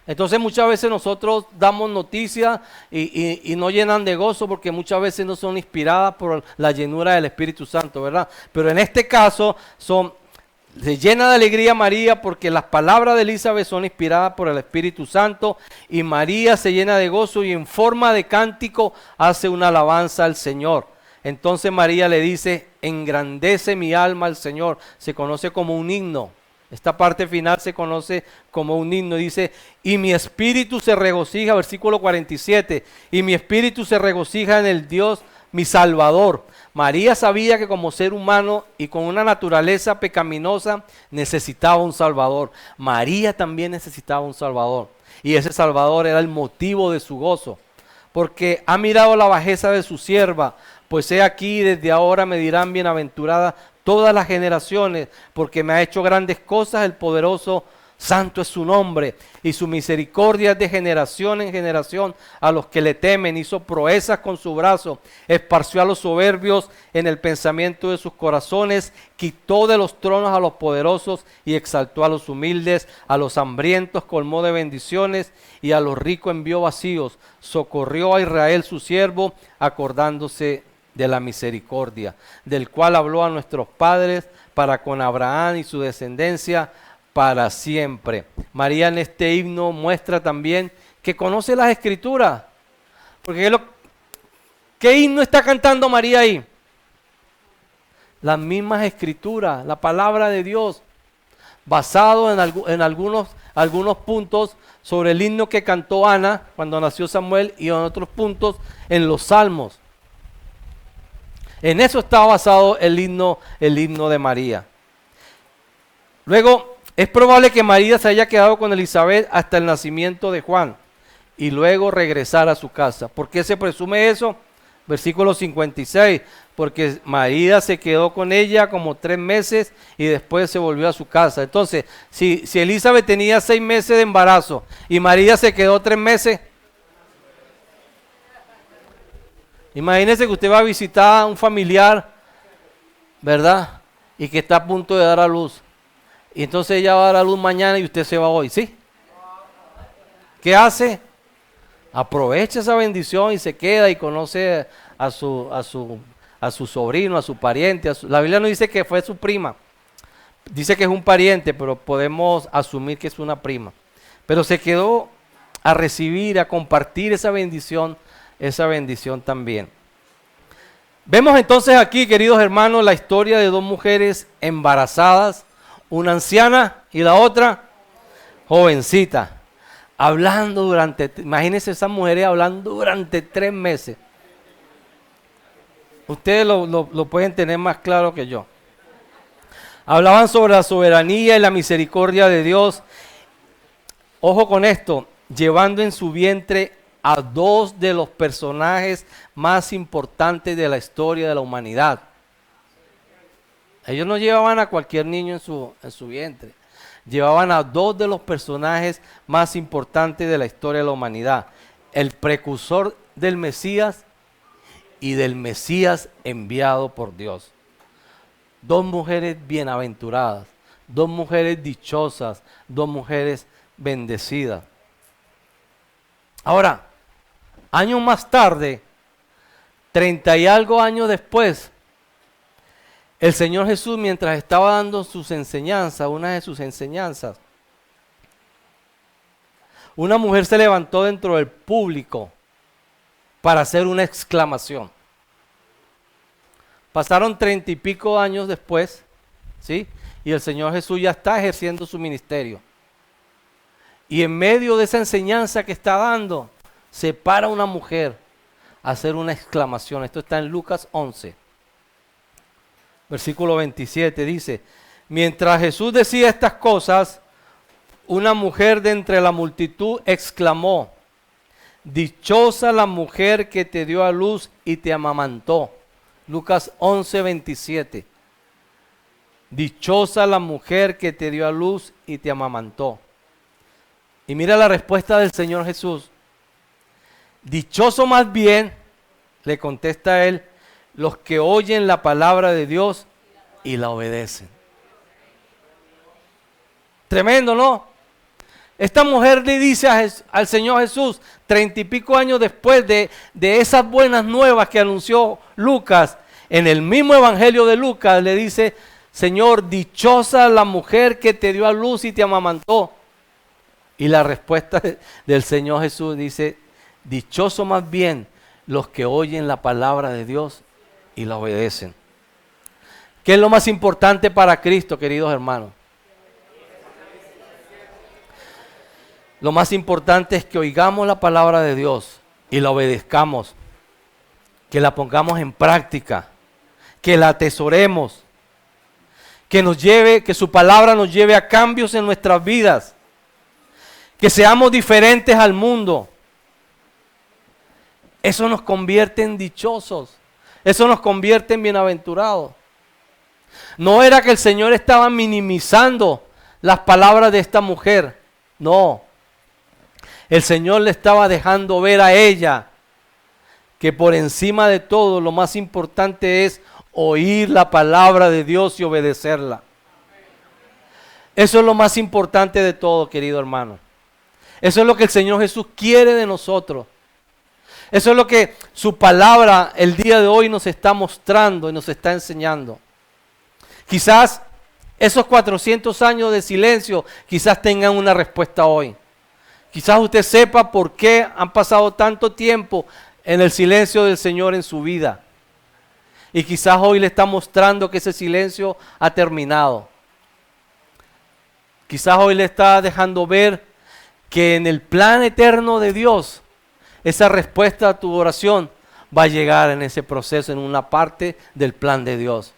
Entonces muchas veces nosotros damos noticias y no llenan de gozo, porque muchas veces no son inspiradas por la llenura del Espíritu Santo, ¿verdad? Pero en este caso se llena de alegría María, porque las palabras de Elizabeth son inspiradas por el Espíritu Santo, y María se llena de gozo y en forma de cántico hace una alabanza al Señor. Entonces María le dice: engrandece mi alma al Señor. Se conoce como un himno. Esta parte final se conoce como un himno. Dice, y mi espíritu se regocija, versículo 47, y mi espíritu se regocija en el Dios, mi Salvador. María sabía que como ser humano y con una naturaleza pecaminosa necesitaba un Salvador. María también necesitaba un Salvador. Y ese Salvador era el motivo de su gozo. Porque ha mirado la bajeza de su sierva, pues he aquí desde ahora me dirán bienaventurada todas las generaciones, porque me ha hecho grandes cosas el poderoso, santo es su nombre, y su misericordia es de generación en generación a los que le temen. Hizo proezas con su brazo, esparció a los soberbios en el pensamiento de sus corazones, quitó de los tronos a los poderosos y exaltó a los humildes, a los hambrientos colmó de bendiciones y a los ricos envió vacíos. Socorrió a Israel su siervo, acordándose de la misericordia, del cual habló a nuestros padres para con Abraham y su descendencia para siempre. María en este himno muestra también que conoce las Escrituras. Porque ¿qué himno está cantando María ahí? Las mismas Escrituras, la palabra de Dios, basado en algunos puntos sobre el himno que cantó Ana cuando nació Samuel y en otros puntos en los Salmos. En eso estaba basado el himno de María. Luego, es probable que María se haya quedado con Elizabeth hasta el nacimiento de Juan y luego regresar a su casa. ¿Por qué se presume eso? Versículo 56, porque María se quedó con ella como 3 meses y después se volvió a su casa. Entonces, si Elizabeth tenía 6 meses de embarazo y María se quedó 3 meses, imagínese que usted va a visitar a un familiar, ¿verdad? Y que está a punto de dar a luz. Y entonces ella va a dar a luz mañana y usted se va hoy, ¿sí? ¿Qué hace? Aprovecha esa bendición y se queda y conoce a su sobrino, a su pariente. La Biblia no dice que fue su prima. Dice que es un pariente, pero podemos asumir que es una prima. Pero se quedó a recibir, a compartir esa bendición también. Vemos entonces aquí, queridos hermanos, la historia de 2 mujeres embarazadas, una anciana y la otra jovencita, hablando imagínense esas mujeres hablando durante 3 meses. Ustedes lo pueden tener más claro que yo. Hablaban sobre la soberanía y la misericordia de Dios. Ojo con esto, llevando en su vientre a 2 de los personajes más importantes de la historia de la humanidad. Ellos no llevaban a cualquier niño en su vientre. Llevaban a 2 de los personajes más importantes de la historia de la humanidad. El precursor del Mesías y del Mesías enviado por Dios. 2 mujeres bienaventuradas, 2 mujeres dichosas, 2 mujeres bendecidas. Ahora, años más tarde, 30 y algo años después, el Señor Jesús, mientras estaba dando sus enseñanzas, una de sus enseñanzas, una mujer se levantó dentro del público para hacer una exclamación. Pasaron 30 y pico años después, ¿sí? Y el Señor Jesús ya está ejerciendo su ministerio. Y en medio de esa enseñanza que está dando, se para una mujer a hacer una exclamación. Esto está en Lucas 11. Versículo 27 dice, mientras Jesús decía estas cosas, una mujer de entre la multitud exclamó, dichosa la mujer que te dio a luz y te amamantó. Lucas 11, 27. Dichosa la mujer que te dio a luz y te amamantó. Y mira la respuesta del Señor Jesús. Dichoso más bien, le contesta él, los que oyen la palabra de Dios y la obedecen. Tremendo, ¿no? Esta mujer le dice al Señor Jesús, 30 y pico años después de esas buenas nuevas que anunció Lucas, en el mismo evangelio de Lucas, le dice, Señor, dichosa la mujer que te dio a luz y te amamantó. Y la respuesta del Señor Jesús dice, dichoso más bien los que oyen la palabra de Dios y la obedecen. ¿Qué es lo más importante para Cristo, queridos hermanos? Lo más importante es que oigamos la palabra de Dios y la obedezcamos, que la pongamos en práctica, que la atesoremos, que su palabra nos lleve a cambios en nuestras vidas, que seamos diferentes al mundo. Eso nos convierte en dichosos, eso nos convierte en bienaventurados. No era que el Señor estaba minimizando las palabras de esta mujer, no. El Señor le estaba dejando ver a ella que por encima de todo lo más importante es oír la palabra de Dios y obedecerla. Eso es lo más importante de todo, querido hermano. Eso es lo que el Señor Jesús quiere de nosotros. Eso es lo que su palabra el día de hoy nos está mostrando y nos está enseñando. Quizás esos 400 años de silencio quizás tengan una respuesta hoy. Quizás usted sepa por qué han pasado tanto tiempo en el silencio del Señor en su vida. Y quizás hoy le está mostrando que ese silencio ha terminado. Quizás hoy le está dejando ver que en el plan eterno de Dios, esa respuesta a tu oración va a llegar en ese proceso, en una parte del plan de Dios.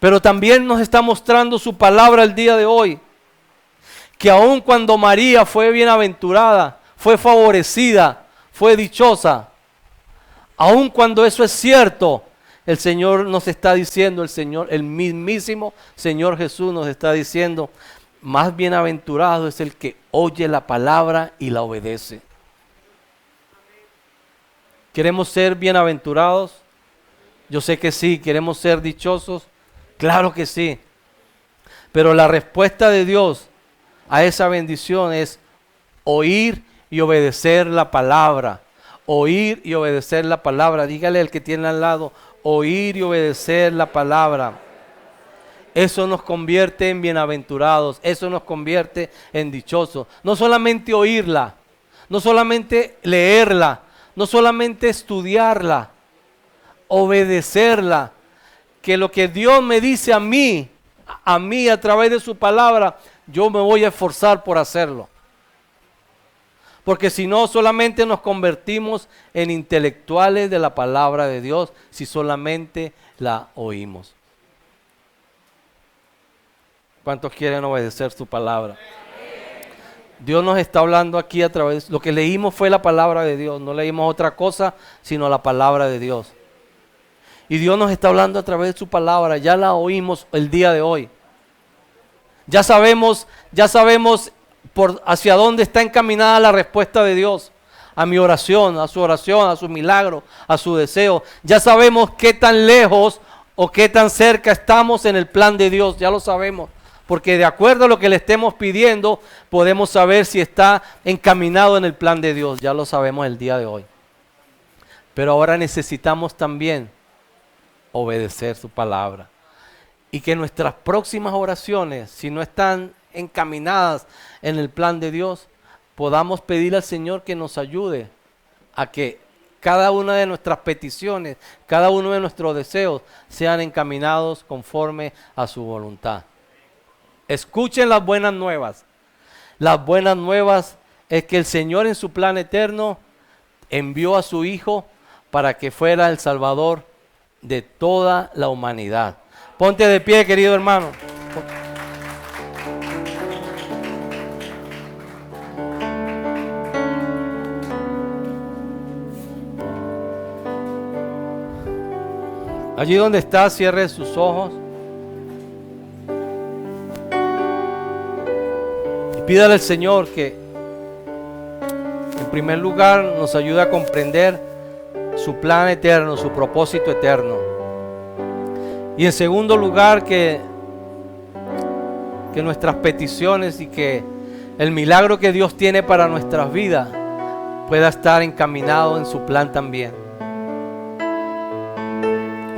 Pero también nos está mostrando su palabra el día de hoy, que aun cuando María fue bienaventurada, fue favorecida, fue dichosa, aun cuando eso es cierto, el Señor nos está diciendo, el mismísimo Señor Jesús nos está diciendo, más bienaventurado es el que oye la palabra y la obedece. ¿Queremos ser bienaventurados? Yo sé que sí. ¿Queremos ser dichosos? Claro que sí. Pero la respuesta de Dios a esa bendición es oír y obedecer la palabra. Oír y obedecer la palabra. Dígale al que tiene al lado, oír y obedecer la palabra. Eso nos convierte en bienaventurados. Eso nos convierte en dichosos. No solamente oírla, no solamente leerla, no solamente estudiarla, obedecerla. Que lo que Dios me dice a mí a través de su palabra, yo me voy a esforzar por hacerlo. Porque si no, solamente nos convertimos en intelectuales de la palabra de Dios, si solamente la oímos. ¿Cuántos quieren obedecer su palabra? Dios nos está hablando aquí a través, lo que leímos fue la palabra de Dios, no leímos otra cosa, sino la palabra de Dios. Y Dios nos está hablando a través de su palabra, ya la oímos el día de hoy. Ya sabemos hacia dónde está encaminada la respuesta de Dios, a mi oración, a su milagro, a su deseo. Ya sabemos qué tan lejos o qué tan cerca estamos en el plan de Dios, ya lo sabemos. Porque de acuerdo a lo que le estemos pidiendo, podemos saber si está encaminado en el plan de Dios. Ya lo sabemos el día de hoy. Pero ahora necesitamos también obedecer su palabra. Y que nuestras próximas oraciones, si no están encaminadas en el plan de Dios, podamos pedir al Señor que nos ayude a que cada una de nuestras peticiones, cada uno de nuestros deseos sean encaminados conforme a su voluntad. Escuchen las buenas nuevas. Las buenas nuevas es que el Señor en su plan eterno envió a su Hijo para que fuera el Salvador de toda la humanidad. Ponte de pie, querido hermano. Allí donde está, cierre sus ojos. Pídale al Señor que en primer lugar nos ayude a comprender su plan eterno, su propósito eterno. Y en segundo lugar que nuestras peticiones y que el milagro que Dios tiene para nuestras vidas pueda estar encaminado en su plan también.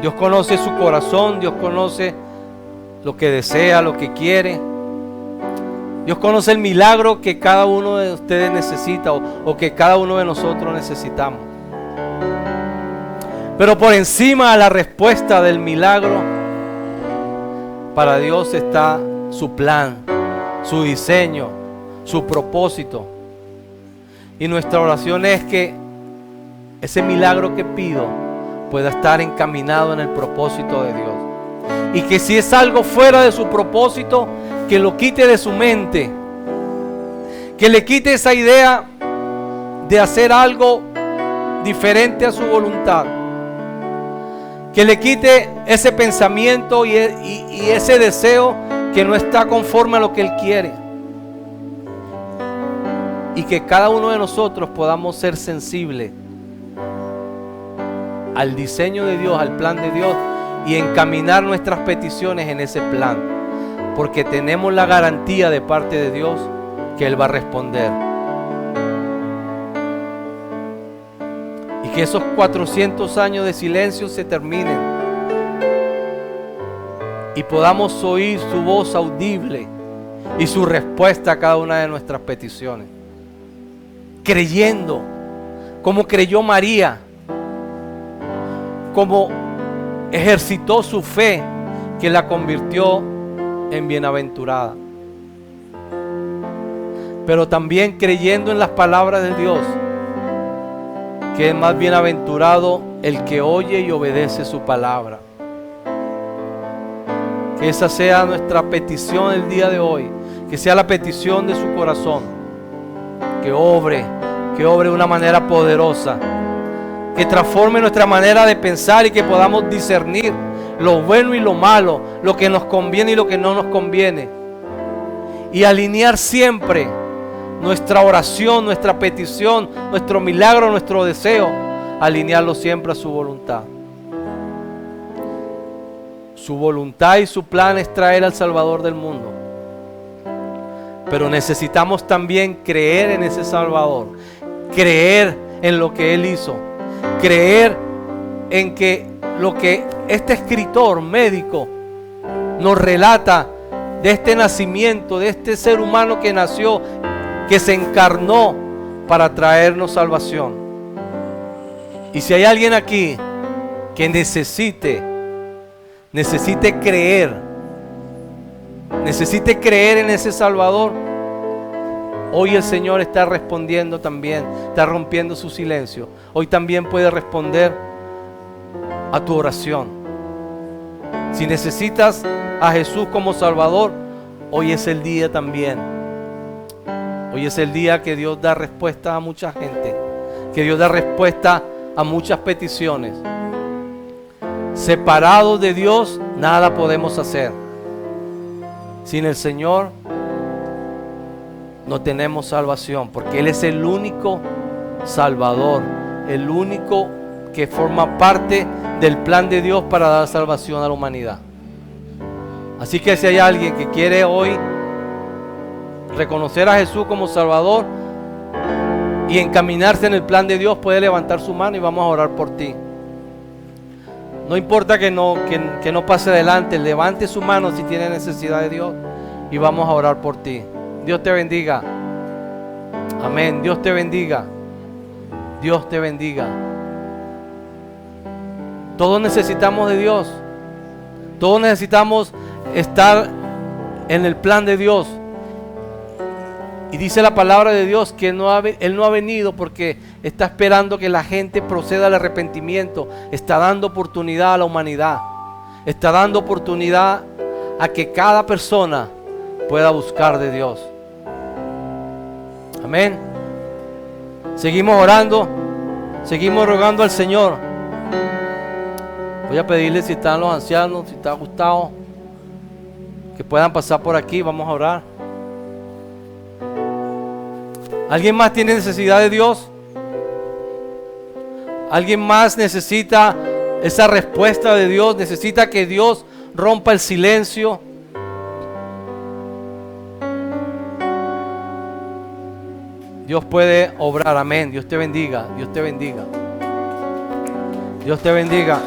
Dios conoce su corazón, Dios conoce lo que desea, lo que quiere. Dios conoce el milagro que cada uno de ustedes necesita o que cada uno de nosotros necesitamos. Pero por encima de la respuesta del milagro, para Dios está su plan, su diseño, su propósito. Y nuestra oración es que ese milagro que pido pueda estar encaminado en el propósito de Dios. Y que si es algo fuera de su propósito, que lo quite de su mente. Que le quite esa idea de hacer algo diferente a su voluntad. Que le quite ese pensamiento y ese deseo que no está conforme a lo que Él quiere. Y que cada uno de nosotros podamos ser sensibles al diseño de Dios, al plan de Dios, y encaminar nuestras peticiones en ese plan. Porque tenemos la garantía de parte de Dios que Él va a responder. Y que esos 400 años de silencio se terminen. Y podamos oír su voz audible y su respuesta a cada una de nuestras peticiones. Creyendo, como creyó María, como ejercitó su fe que la convirtió en bienaventurada. Pero también creyendo en las palabras de Dios, que es más bienaventurado el que oye y obedece su palabra. Que esa sea nuestra petición el día de hoy, que sea la petición de su corazón, que obre de una manera poderosa, que transforme nuestra manera de pensar y que podamos discernir lo bueno y lo malo, lo que nos conviene y lo que no nos conviene, y alinear siempre nuestra oración, nuestra petición, nuestro milagro, nuestro deseo, alinearlo siempre a su voluntad. Su voluntad y su plan es traer al Salvador del mundo. Pero necesitamos también creer en ese Salvador, creer en lo que Él hizo, creer en que lo que este escritor médico nos relata de este nacimiento, de este ser humano que nació, que se encarnó para traernos salvación. Y si hay alguien aquí que necesite creer en ese Salvador, hoy el Señor está respondiendo también, está rompiendo su silencio. Hoy también puede responder a tu oración. Si necesitas a Jesús como Salvador, hoy es el día también. Hoy es el día que Dios da respuesta a mucha gente, que Dios da respuesta a muchas peticiones. Separados de Dios, nada podemos hacer. Sin el Señor no tenemos salvación, porque Él es el único Salvador, el único que forma parte del plan de Dios para dar salvación a la humanidad. Así que si hay alguien que quiere hoy reconocer a Jesús como Salvador y encaminarse en el plan de Dios, puede levantar su mano y vamos a orar por ti. No importa que no pase adelante, levante su mano si tiene necesidad de Dios y vamos a orar por ti. Dios te bendiga. Amén. Dios te bendiga. Dios te bendiga. Todos necesitamos de Dios. Todos necesitamos estar en el plan de Dios. Y dice la palabra de Dios que Él no ha venido porque está esperando que la gente proceda al arrepentimiento. Está dando oportunidad a la humanidad. Está dando oportunidad a que cada persona pueda buscar de Dios. Amén. Seguimos orando. Seguimos rogando al Señor. Voy a pedirle si están los ancianos, si está Gustavo, que puedan pasar por aquí. Vamos a orar. ¿Alguien más tiene necesidad de Dios? ¿Alguien más necesita esa respuesta de Dios? ¿Necesita que Dios rompa el silencio? Dios puede obrar. Amén. Dios te bendiga. Dios te bendiga. Dios te bendiga.